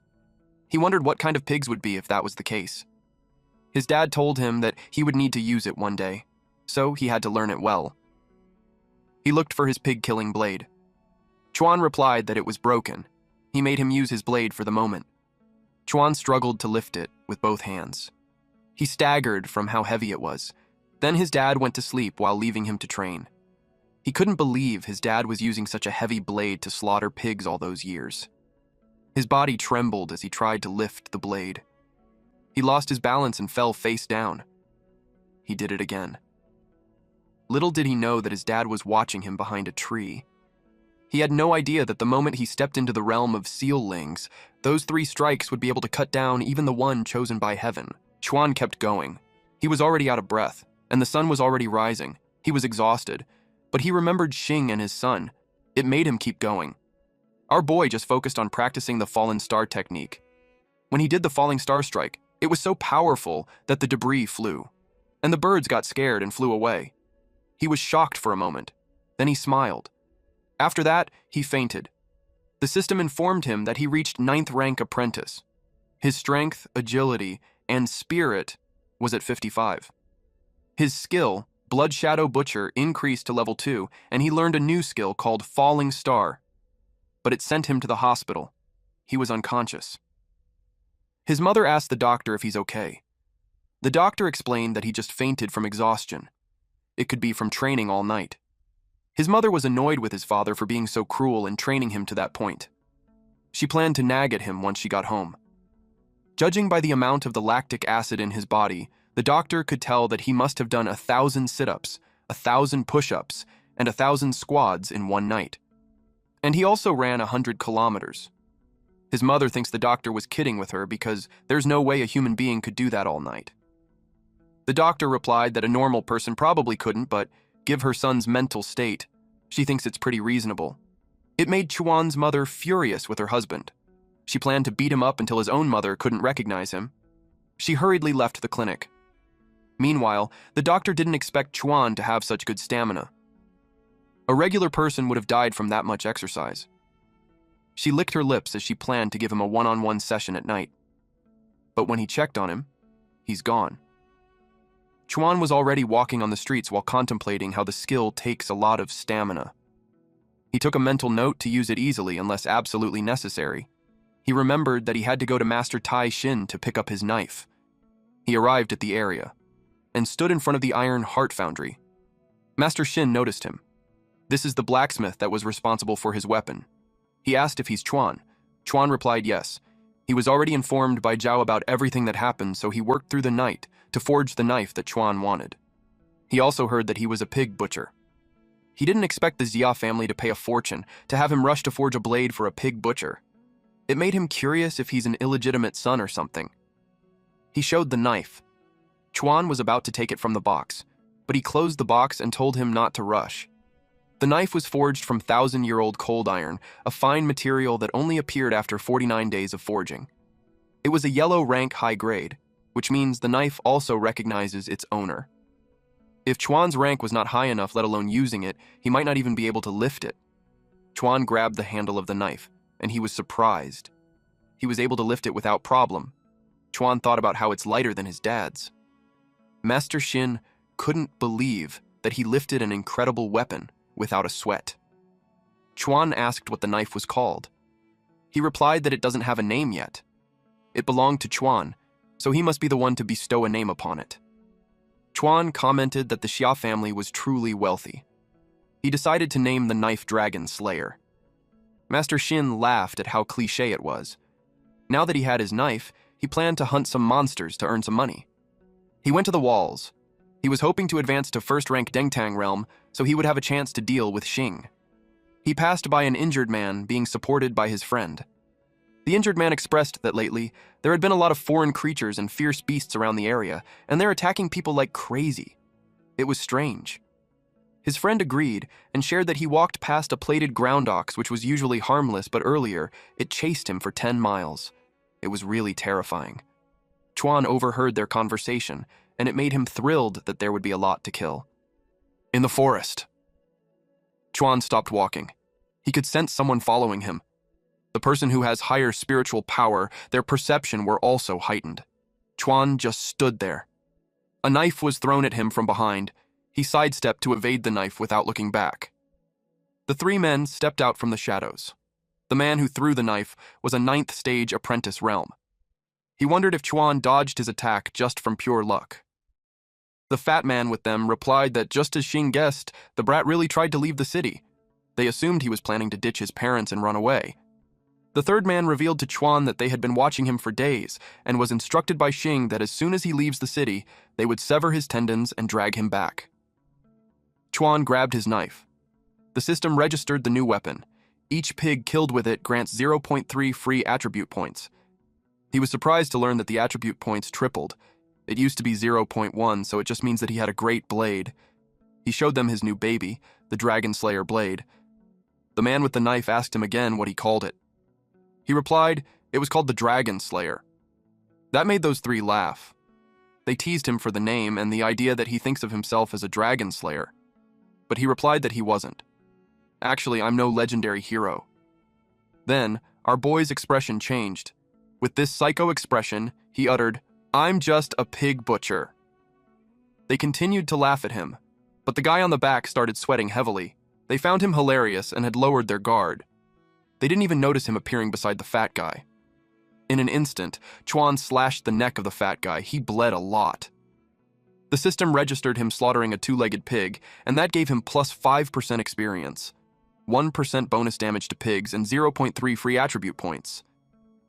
He wondered what kind of pigs would be if that was the case. His dad told him that he would need to use it one day, so he had to learn it well. He looked for his pig-killing blade. Chuan replied that it was broken. He made him use his blade for the moment. Chuan struggled to lift it with both hands. He staggered from how heavy it was. Then his dad went to sleep while leaving him to train. He couldn't believe his dad was using such a heavy blade to slaughter pigs all those years. His body trembled as he tried to lift the blade. He lost his balance and fell face down. He did it again. Little did he know that his dad was watching him behind a tree. He had no idea that the moment he stepped into the realm of sealings, those 3 strikes would be able to cut down even the one chosen by heaven. Chuan kept going. He was already out of breath, and the sun was already rising. He was exhausted, but he remembered Xing and his son. It made him keep going. Our boy just focused on practicing the fallen star technique. When he did the falling star strike, it was so powerful that the debris flew, and the birds got scared and flew away. He was shocked for a moment. Then he smiled. After that, he fainted. The system informed him that he reached 9th rank apprentice. His strength, agility, and spirit was at 55. His skill, Blood Shadow Butcher, increased to level 2, and he learned a new skill called Falling Star. But it sent him to the hospital. He was unconscious. His mother asked the doctor if he's okay. The doctor explained that he just fainted from exhaustion. It could be from training all night. His mother was annoyed with his father for being so cruel and training him to that point. She planned to nag at him once she got home. Judging by the amount of the lactic acid in his body, the doctor could tell that he must have done 1,000 sit-ups, 1,000 push-ups, and 1,000 squats in one night. And he also ran 100 kilometers. His mother thinks the doctor was kidding with her because there's no way a human being could do that all night. The doctor replied that a normal person probably couldn't, but give her son's mental state, she thinks it's pretty reasonable. It made Chuan's mother furious with her husband. She planned to beat him up until his own mother couldn't recognize him. She hurriedly left the clinic. Meanwhile, the doctor didn't expect Chuan to have such good stamina. A regular person would have died from that much exercise. She licked her lips as she planned to give him a one-on-one session at night. But when he checked on him, he's gone. Chuan was already walking on the streets while contemplating how the skill takes a lot of stamina. He took a mental note to use it easily unless absolutely necessary. He remembered that he had to go to Master Tai Shin to pick up his knife. He arrived at the area and stood in front of the iron heart foundry. Master Shin noticed him. This is the blacksmith that was responsible for his weapon. He asked if he's Chuan. Chuan replied yes. He was already informed by Zhao about everything that happened, so he worked through the night to forge the knife that Chuan wanted. He also heard that he was a pig butcher. He didn't expect the Xia family to pay a fortune to have him rush to forge a blade for a pig butcher. It made him curious if he's an illegitimate son or something. He showed the knife. Chuan was about to take it from the box, but he closed the box and told him not to rush. The knife was forged from 1,000-year-old cold iron, a fine material that only appeared after 49 days of forging. It was a yellow rank high grade, which means the knife also recognizes its owner. If Chuan's rank was not high enough, let alone using it, he might not even be able to lift it. Chuan grabbed the handle of the knife, and he was surprised. He was able to lift it without problem. Chuan thought about how it's lighter than his dad's. Master Shin couldn't believe that he lifted an incredible weapon without a sweat. Chuan asked what the knife was called. He replied that it doesn't have a name yet. It belonged to Chuan, so he must be the one to bestow a name upon it. Chuan commented that the Xia family was truly wealthy. He decided to name the knife Dragon Slayer. Master Shin laughed at how cliché it was. Now that he had his knife, he planned to hunt some monsters to earn some money. He went to the walls. He was hoping to advance to first-rank Dengtang realm so he would have a chance to deal with Xing. He passed by an injured man being supported by his friend. The injured man expressed that lately, there had been a lot of foreign creatures and fierce beasts around the area, and they're attacking people like crazy. It was strange. His friend agreed and shared that he walked past a plated ground ox which was usually harmless, but earlier, it chased him for 10 miles. It was really terrifying. Chuan overheard their conversation, and it made him thrilled that there would be a lot to kill. In the forest. Chuan stopped walking. He could sense someone following him. The person who has higher spiritual power, their perception were also heightened. Chuan just stood there. A knife was thrown at him from behind. He sidestepped to evade the knife without looking back. The 3 men stepped out from the shadows. The man who threw the knife was a 9th stage apprentice realm. He wondered if Chuan dodged his attack just from pure luck. The fat man with them replied that just as Xing guessed, the brat really tried to leave the city. They assumed he was planning to ditch his parents and run away. The third man revealed to Chuan that they had been watching him for days and was instructed by Xing that as soon as he leaves the city, they would sever his tendons and drag him back. Chuan grabbed his knife. The system registered the new weapon. Each pig killed with it grants 0.3 free attribute points. He was surprised to learn that the attribute points tripled. It used to be 0.1, so it just means that he had a great blade. He showed them his new baby, the Dragon Slayer blade. The man with the knife asked him again what he called it. He replied it was called the Dragon Slayer. That made those three laugh. They teased him for the name and the idea that he thinks of himself as a Dragon Slayer. But he replied that he wasn't. Actually, I'm no legendary hero. Then, our boy's expression changed. With this psycho expression, he uttered, "I'm just a pig butcher." They continued to laugh at him, but the guy on the back started sweating heavily. They found him hilarious and had lowered their guard. They didn't even notice him appearing beside the fat guy. In an instant, Chuan slashed the neck of the fat guy. He bled a lot. The system registered him slaughtering a two-legged pig, and that gave him plus 5% experience, 1% bonus damage to pigs, and 0.3 free attribute points.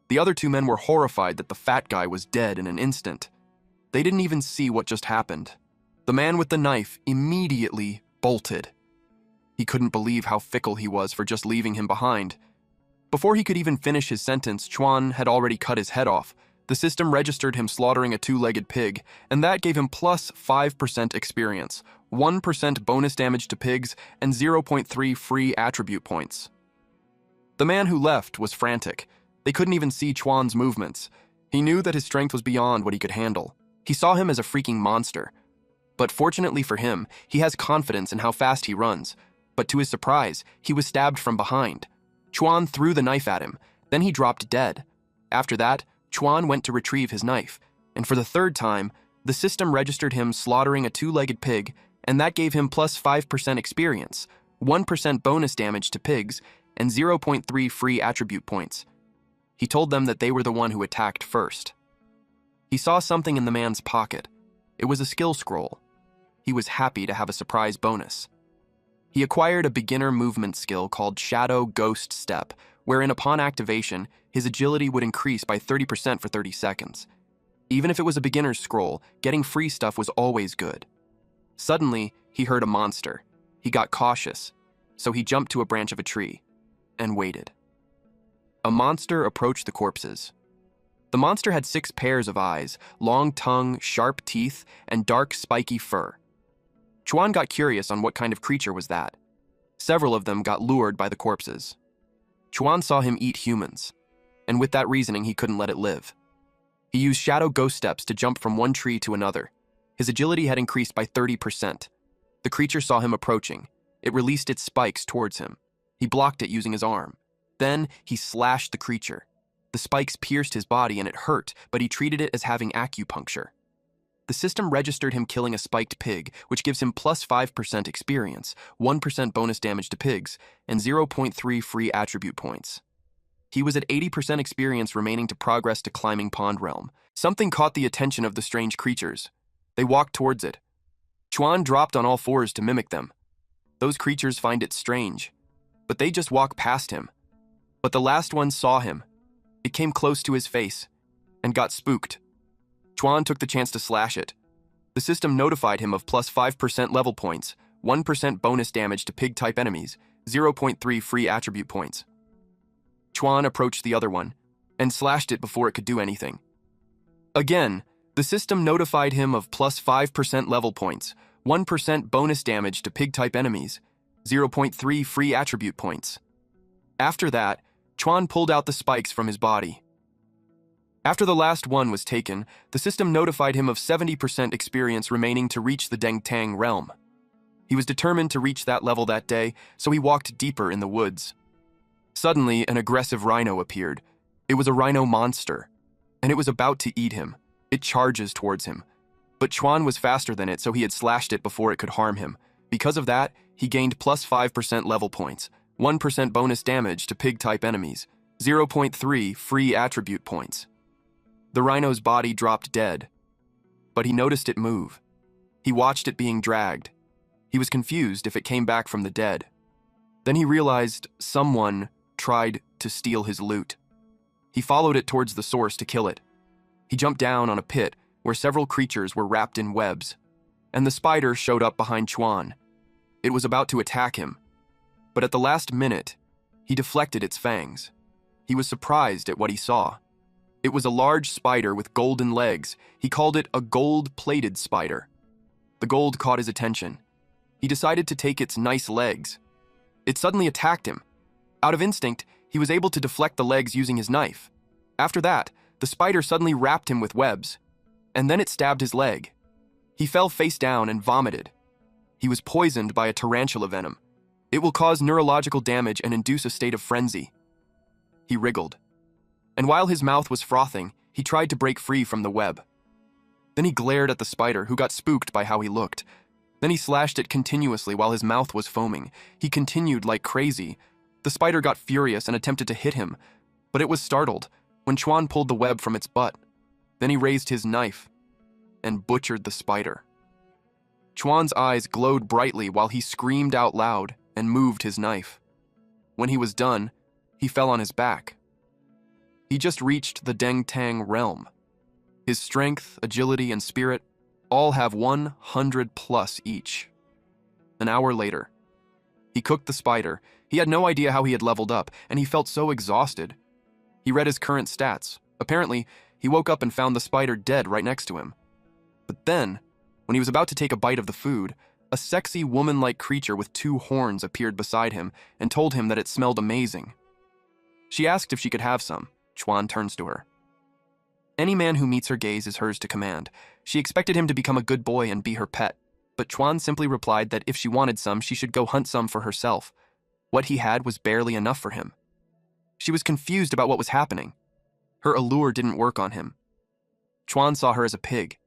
The other two men were horrified that the fat guy was dead in an instant. They didn't even see what just happened. The man with the knife immediately bolted. He couldn't believe how fickle he was for just leaving him behind. Before he could even finish his sentence, Chuan had already cut his head off. The system registered him slaughtering a two-legged pig, and that gave him plus 5% experience, 1% bonus damage to pigs, and 0.3 free attribute points. The man who left was frantic. They couldn't even see Chuan's movements. He knew that his strength was beyond what he could handle. He saw him as a freaking monster. But fortunately for him, he has confidence in how fast he runs. But to his surprise, he was stabbed from behind. Chuan threw the knife at him, then he dropped dead. After that, Chuan went to retrieve his knife, and for the third time, the system registered him slaughtering a two-legged pig, and that gave him plus 5% experience, 1% bonus damage to pigs, and 0.3 free attribute points. He told them that they were the one who attacked first. He saw something in the man's pocket. It was a skill scroll. He was happy to have a surprise bonus. He acquired a beginner movement skill called Shadow Ghost Step, wherein upon activation, his agility would increase by 30% for 30 seconds. Even if it was a beginner's scroll, getting free stuff was always good. Suddenly, he heard a monster. He got cautious, so he jumped to a branch of a tree and waited. A monster approached the corpses. The monster had 6 pairs of eyes, long tongue, sharp teeth, and dark spiky fur. Chuan got curious on what kind of creature was that. Several of them got lured by the corpses. Chuan saw him eat humans, and with that reasoning, he couldn't let it live. He used Shadow Ghost Steps to jump from one tree to another. His agility had increased by 30%. The creature saw him approaching. It released its spikes towards him. He blocked it using his arm. Then, he slashed the creature. The spikes pierced his body and it hurt, but he treated it as having acupuncture. The system registered him killing a spiked pig, which gives him plus 5% experience, 1% bonus damage to pigs, and 0.3 free attribute points. He was at 80% experience remaining to progress to Climbing Pond Realm. Something caught the attention of the strange creatures. They walked towards it. Chuan dropped on all fours to mimic them. Those creatures find it strange, but they just walk past him. But the last one saw him. It came close to his face and got spooked. Chuan took the chance to slash it. The system notified him of plus 5% level points, 1% bonus damage to pig-type enemies, 0.3 free attribute points. Chuan approached the other one and slashed it before it could do anything. Again, the system notified him of plus 5% level points, 1% bonus damage to pig-type enemies, 0.3 free attribute points. After that, Chuan pulled out the spikes from his body. After the last one was taken, the system notified him of 70% experience remaining to reach the Dengtang realm. He was determined to reach that level that day, so he walked deeper in the woods. Suddenly, an aggressive rhino appeared. It was a rhino monster, and it was about to eat him. It charges towards him. But Chuan was faster than it, so he had slashed it before it could harm him. Because of that, he gained plus 5% level points, 1% bonus damage to pig-type enemies, 0.3 free attribute points. The rhino's body dropped dead, but he noticed it move. He He watched it being dragged. He was confused if it came back from the dead. Then he realized someone tried to steal his loot. He followed it towards the source to kill it. He jumped down on a pit where several creatures were wrapped in webs, and the spider showed up behind Chuan. It was about to attack him, but at the last minute, he deflected its fangs. He was surprised at what he saw. It was a large spider with golden legs. He called it a gold-plated spider. The gold caught his attention. He decided to take its nice legs. It suddenly attacked him. Out of instinct, he was able to deflect the legs using his knife. After that, the spider suddenly wrapped him with webs, and then it stabbed his leg. He fell face down and vomited. He was poisoned by a tarantula venom. It will cause neurological damage and induce a state of frenzy. He wriggled. And while his mouth was frothing, he tried to break free from the web. Then he glared at the spider, who got spooked by how he looked. Then he slashed it continuously while his mouth was foaming. He continued like crazy. The spider got furious and attempted to hit him, but it was startled when Chuan pulled the web from its butt. Then he raised his knife and butchered the spider. Chuan's eyes glowed brightly while he screamed out loud and moved his knife. When he was done, he fell on his back. He just reached the Deng Tang realm. His strength, agility, and spirit all have 100 plus each. An hour later, he cooked the spider. He had no idea how he had leveled up, and he felt so exhausted. He read his current stats. Apparently, he woke up and found the spider dead right next to him. But then, when he was about to take a bite of the food, a sexy woman-like creature with 2 horns appeared beside him and told him that it smelled amazing. She asked if she could have some. Chuan turns to her. Any man who meets her gaze is hers to command. She expected him to become a good boy and be her pet, but Chuan simply replied that if she wanted some, she should go hunt some for herself. What he had was barely enough for him. She was confused about what was happening. Her allure didn't work on him. Chuan saw her as a pig,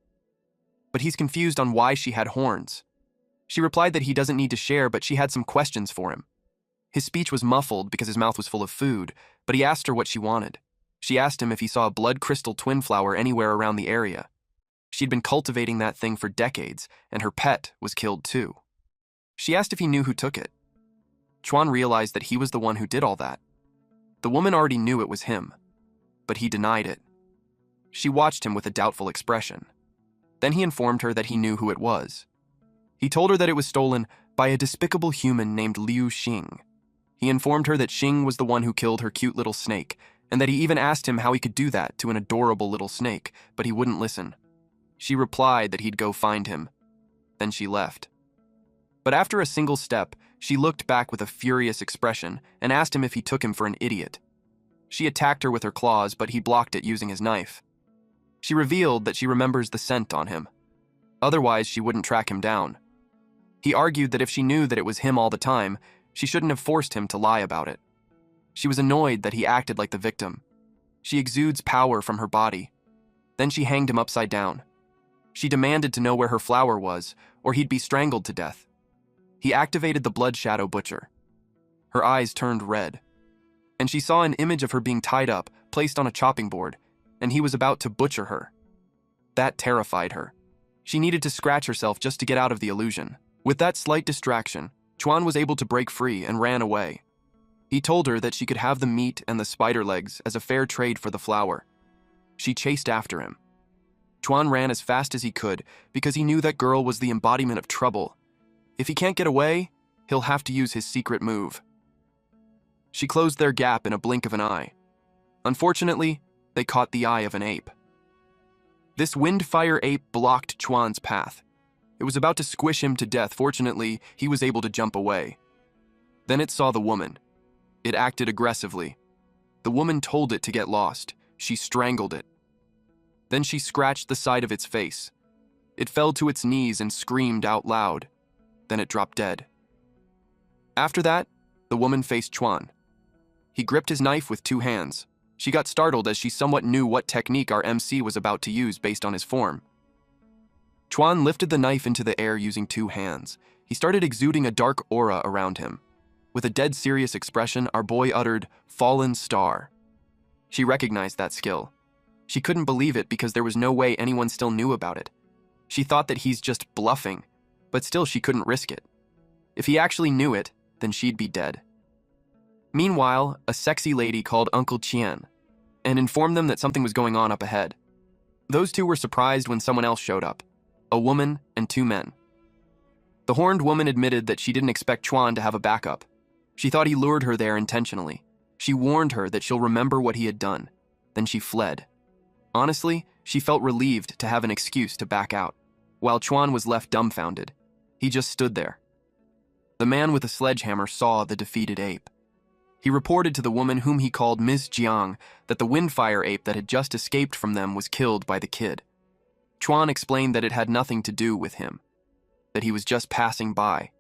but he's confused on why she had horns. She replied that he doesn't need to share, but she had some questions for him. His speech was muffled because his mouth was full of food, but he asked her what she wanted. She asked him if he saw a blood crystal twin flower anywhere around the area. She'd been cultivating that thing for decades, and her pet was killed too. She asked if he knew who took it. Chuan realized that he was the one who did all that. The woman already knew it was him, but he denied it. She watched him with a doubtful expression. Then he informed her that he knew who it was. He told her that it was stolen by a despicable human named Liu Xing. He informed her that Xing was the one who killed her cute little snake, and that he even asked him how he could do that to an adorable little snake, but he wouldn't listen. She replied that he'd go find him. Then she left. But after a single step, she looked back with a furious expression and asked him if he took him for an idiot. She attacked her with her claws, but he blocked it using his knife. She revealed that she remembers the scent on him. Otherwise, she wouldn't track him down. He argued that if she knew that it was him all the time, she shouldn't have forced him to lie about it. She was annoyed that he acted like the victim. She exudes power from her body. Then she hanged him upside down. She demanded to know where her flower was, or he'd be strangled to death. He activated the blood shadow butcher. Her eyes turned red, and she saw an image of her being tied up, placed on a chopping board, and he was about to butcher her. That terrified her. She needed to scratch herself just to get out of the illusion. With that slight distraction, Chuan was able to break free and ran away. He told her that she could have the meat and the spider legs as a fair trade for the flower. She chased after him. Chuan ran as fast as he could because he knew that girl was the embodiment of trouble. If he can't get away, he'll have to use his secret move. She closed their gap in a blink of an eye. Unfortunately, they caught the eye of an ape. This windfire ape blocked Chuan's path. It was about to squish him to death. Fortunately, he was able to jump away. Then it saw the woman. It acted aggressively. The woman told it to get lost. She strangled it. Then she scratched the side of its face. It fell to its knees and screamed out loud. Then it dropped dead. After that, the woman faced Chuan. He gripped his knife with 2 hands. She got startled as she somewhat knew what technique our MC was about to use based on his form. Chuan lifted the knife into the air using 2 hands. He started exuding a dark aura around him. With a dead serious expression, our boy uttered, "Fallen Star." She recognized that skill. She couldn't believe it because there was no way anyone still knew about it. She thought that he's just bluffing, but still she couldn't risk it. If he actually knew it, then she'd be dead. Meanwhile, a sexy lady called Uncle Qian and informed them that something was going on up ahead. Those two were surprised when someone else showed up, a woman and two men. The horned woman admitted that she didn't expect Chuan to have a backup. She thought he lured her there intentionally. She warned her that she'll remember what he had done. Then she fled. Honestly, she felt relieved to have an excuse to back out, while Chuan was left dumbfounded. He just stood there. The man with the sledgehammer saw the defeated ape. He reported to the woman whom he called Ms. Jiang that the windfire ape that had just escaped from them was killed by the kid. Chuan explained that it had nothing to do with him, that he was just passing by.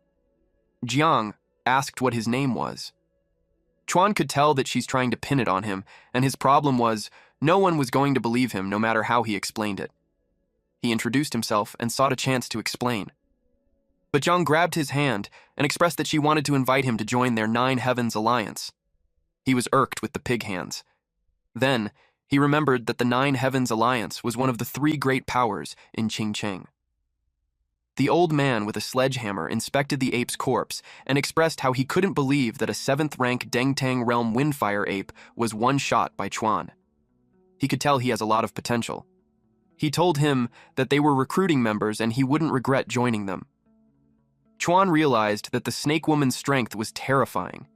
Jiang asked what his name was. Chuan could tell that she's trying to pin it on him, and his problem was no one was going to believe him no matter how he explained it. He introduced himself and sought a chance to explain. But Jiang grabbed his hand and expressed that she wanted to invite him to join their Nine Heavens alliance. He was irked with the pig hands. Then, he remembered that the Nine Heavens alliance was one of the three great powers in Qingcheng. The old man with a sledgehammer inspected the ape's corpse and expressed how he couldn't believe that a 7th-rank Dengtang realm windfire ape was one shot by Chuan. He could tell he has a lot of potential. He told him that they were recruiting members and he wouldn't regret joining them. Chuan realized that the snake woman's strength was terrifying.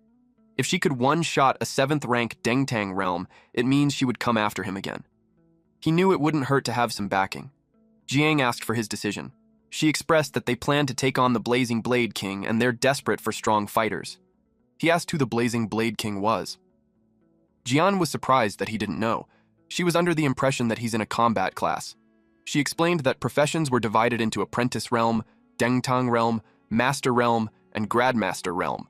If she could one-shot a 7th-rank Dengtang realm, it means she would come after him again. He knew it wouldn't hurt to have some backing. Jiang asked for his decision. She expressed that they planned to take on the Blazing Blade King and they're desperate for strong fighters. He asked who the Blazing Blade King was. Jian was surprised that he didn't know. She was under the impression that he's in a combat class. She explained that professions were divided into Apprentice Realm, Dengtang Realm, Master Realm, and Grandmaster Realm.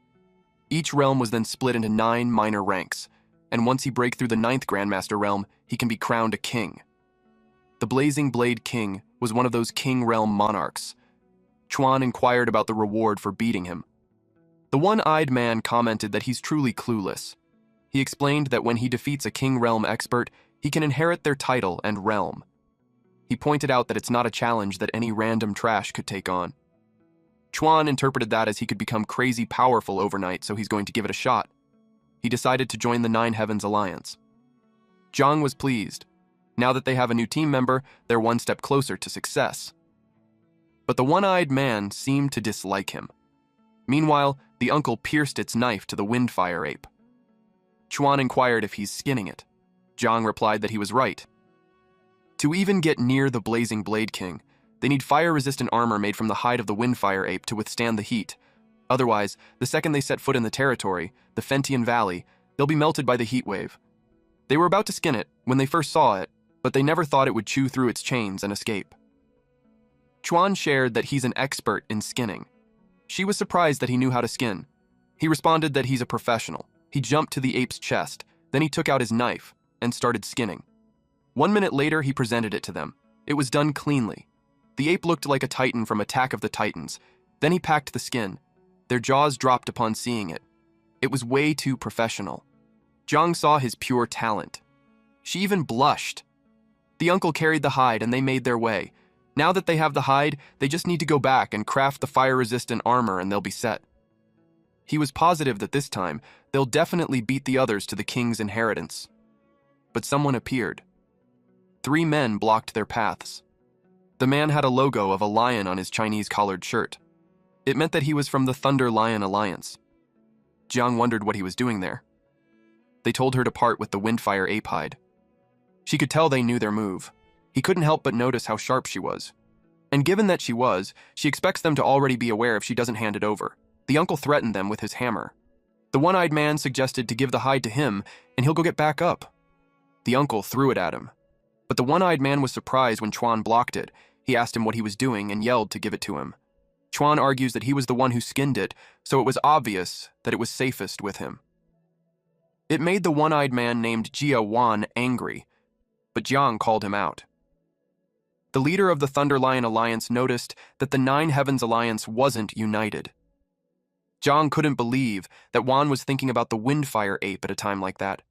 Each realm was then split into 9 minor ranks, and once he breaks through the 9th Grandmaster Realm, he can be crowned a king. The Blazing Blade King was one of those King Realm monarchs. Chuan inquired about the reward for beating him. The one-eyed man commented that he's truly clueless. He explained that when he defeats a King Realm expert, he can inherit their title and realm. He pointed out that it's not a challenge that any random trash could take on. Chuan interpreted that as he could become crazy powerful overnight, so he's going to give it a shot. He decided to join the Nine Heavens Alliance. Jiang was pleased. Now that they have a new team member, they're one step closer to success. But the one-eyed man seemed to dislike him. Meanwhile, the uncle pierced its knife to the windfire ape. Chuan inquired if he's skinning it. Jiang replied that he was right. To even get near the Blazing Blade King, they need fire-resistant armor made from the hide of the windfire ape to withstand the heat. Otherwise, the second they set foot in the territory, the Fentian Valley, they'll be melted by the heat wave. They were about to skin it when they first saw it, but they never thought it would chew through its chains and escape. Chuan shared that he's an expert in skinning. She was surprised that he knew how to skin. He responded that he's a professional. He jumped to the ape's chest, then he took out his knife and started skinning. 1 minute later, he presented it to them. It was done cleanly. The ape looked like a titan from Attack of the Titans. Then he packed the skin. Their jaws dropped upon seeing it. It was way too professional. Jiang saw his pure talent. She even blushed. The uncle carried the hide and they made their way. Now that they have the hide, they just need to go back and craft the fire-resistant armor and they'll be set. He was positive that this time, they'll definitely beat the others to the king's inheritance. But someone appeared. 3 men blocked their paths. The man had a logo of a lion on his Chinese-collared shirt. It meant that he was from the Thunder Lion Alliance. Jiang wondered what he was doing there. They told her to part with the windfire ape hide. She could tell they knew their move. He couldn't help but notice how sharp she was. And given that she was, she expects them to already be aware if she doesn't hand it over. The uncle threatened them with his hammer. The one-eyed man suggested to give the hide to him, and he'll go get back up. The uncle threw it at him. But the one-eyed man was surprised when Chuan blocked it. He asked him what he was doing and yelled to give it to him. Chuan argues that he was the one who skinned it, so it was obvious that it was safest with him. It made the one-eyed man named Jia Wan angry, but Jiang called him out. The leader of the Thunder Lion Alliance noticed that the Nine Heavens Alliance wasn't united. Jiang couldn't believe that Wan was thinking about the windfire ape at a time like that.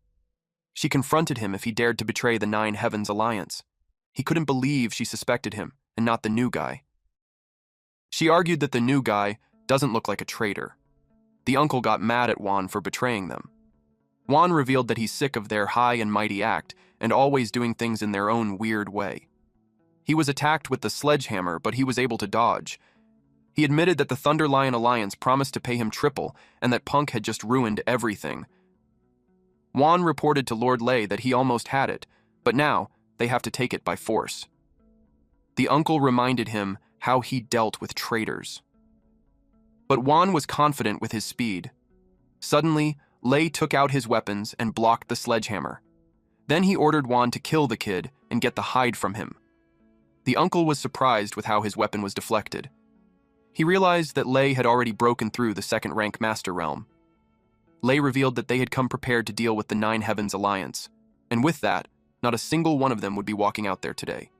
She confronted him if he dared to betray the Nine Heavens Alliance. He couldn't believe she suspected him, and not the new guy. She argued that the new guy doesn't look like a traitor. The uncle got mad at Juan for betraying them. Juan revealed that he's sick of their high and mighty act and always doing things in their own weird way. He was attacked with the sledgehammer, but he was able to dodge. He admitted that the Thunder Lion Alliance promised to pay him triple and that Punk had just ruined everything. Juan reported to Lord Lei that he almost had it, but now they have to take it by force. The uncle reminded him how he dealt with traitors. But Juan was confident with his speed. Suddenly, Lei took out his weapons and blocked the sledgehammer. Then he ordered Juan to kill the kid and get the hide from him. The uncle was surprised with how his weapon was deflected. He realized that Lei had already broken through the second-rank Master Realm. Lei revealed that they had come prepared to deal with the Nine Heavens Alliance, and with that, not a single one of them would be walking out there today.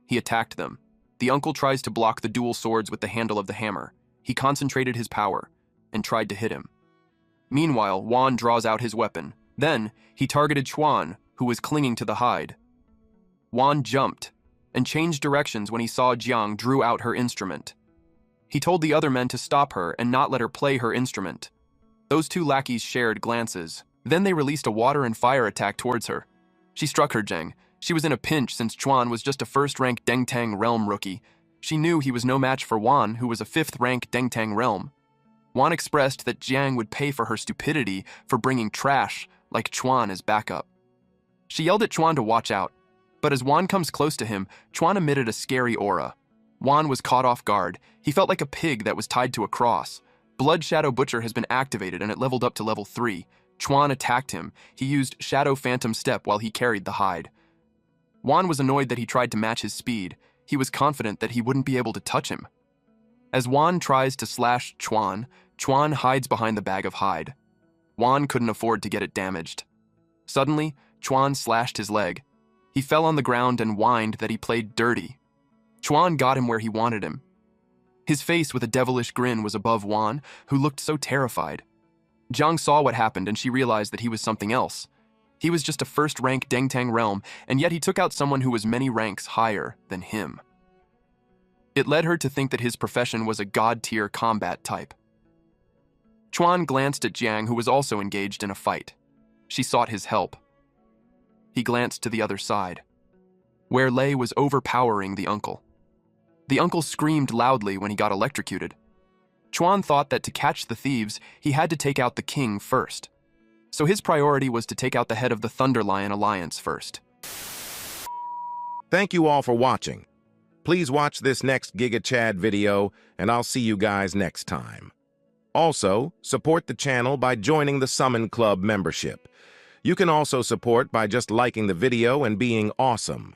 He attacked them. The uncle tries to block the dual swords with the handle of the hammer. He concentrated his power and tried to hit him. Meanwhile, Juan draws out his weapon. Then, he targeted Chuan, who was clinging to the hide. Juan jumped and changed directions when he saw Jiang drew out her instrument. He told the other men to stop her and not let her play her instrument. Those two lackeys shared glances. Then they released a water and fire attack towards her. She struck her Jiang. She was in a pinch since Chuan was just a first-rank Dengtang Realm rookie. She knew he was no match for Juan, who was a fifth-rank Dengtang Realm. Juan expressed that Jiang would pay for her stupidity for bringing trash like Chuan as backup. She yelled at Chuan to watch out, but as Juan comes close to him, Chuan emitted a scary aura. Juan was caught off guard. He felt like a pig that was tied to a cross. Blood Shadow Butcher has been activated and it leveled up to level 3. Chuan attacked him. He used Shadow Phantom Step while he carried the hide. Juan was annoyed that he tried to match his speed. He was confident that he wouldn't be able to touch him. As Juan tries to slash Chuan, Chuan hides behind the bag of hide. Juan couldn't afford to get it damaged. Suddenly, Chuan slashed his leg. He fell on the ground and whined that he played dirty. Chuan got him where he wanted him. His face with a devilish grin was above Juan, who looked so terrified. Jiang saw what happened and she realized that he was something else. He was just a first-rank Dengtang Realm, and yet he took out someone who was many ranks higher than him. It led her to think that his profession was a god-tier combat type. Chuan glanced at Jiang, who was also engaged in a fight. She sought his help. He glanced to the other side, where Lei was overpowering the uncle. The uncle screamed loudly when he got electrocuted. Chuan thought that to catch the thieves, he had to take out the king first. So his priority was to take out the head of the Thunder Lion Alliance first. Thank you all for watching. Please watch this next Giga Chad video, and I'll see you guys next time. Also, support the channel by joining the Summon Club membership. You can also support by just liking the video and being awesome.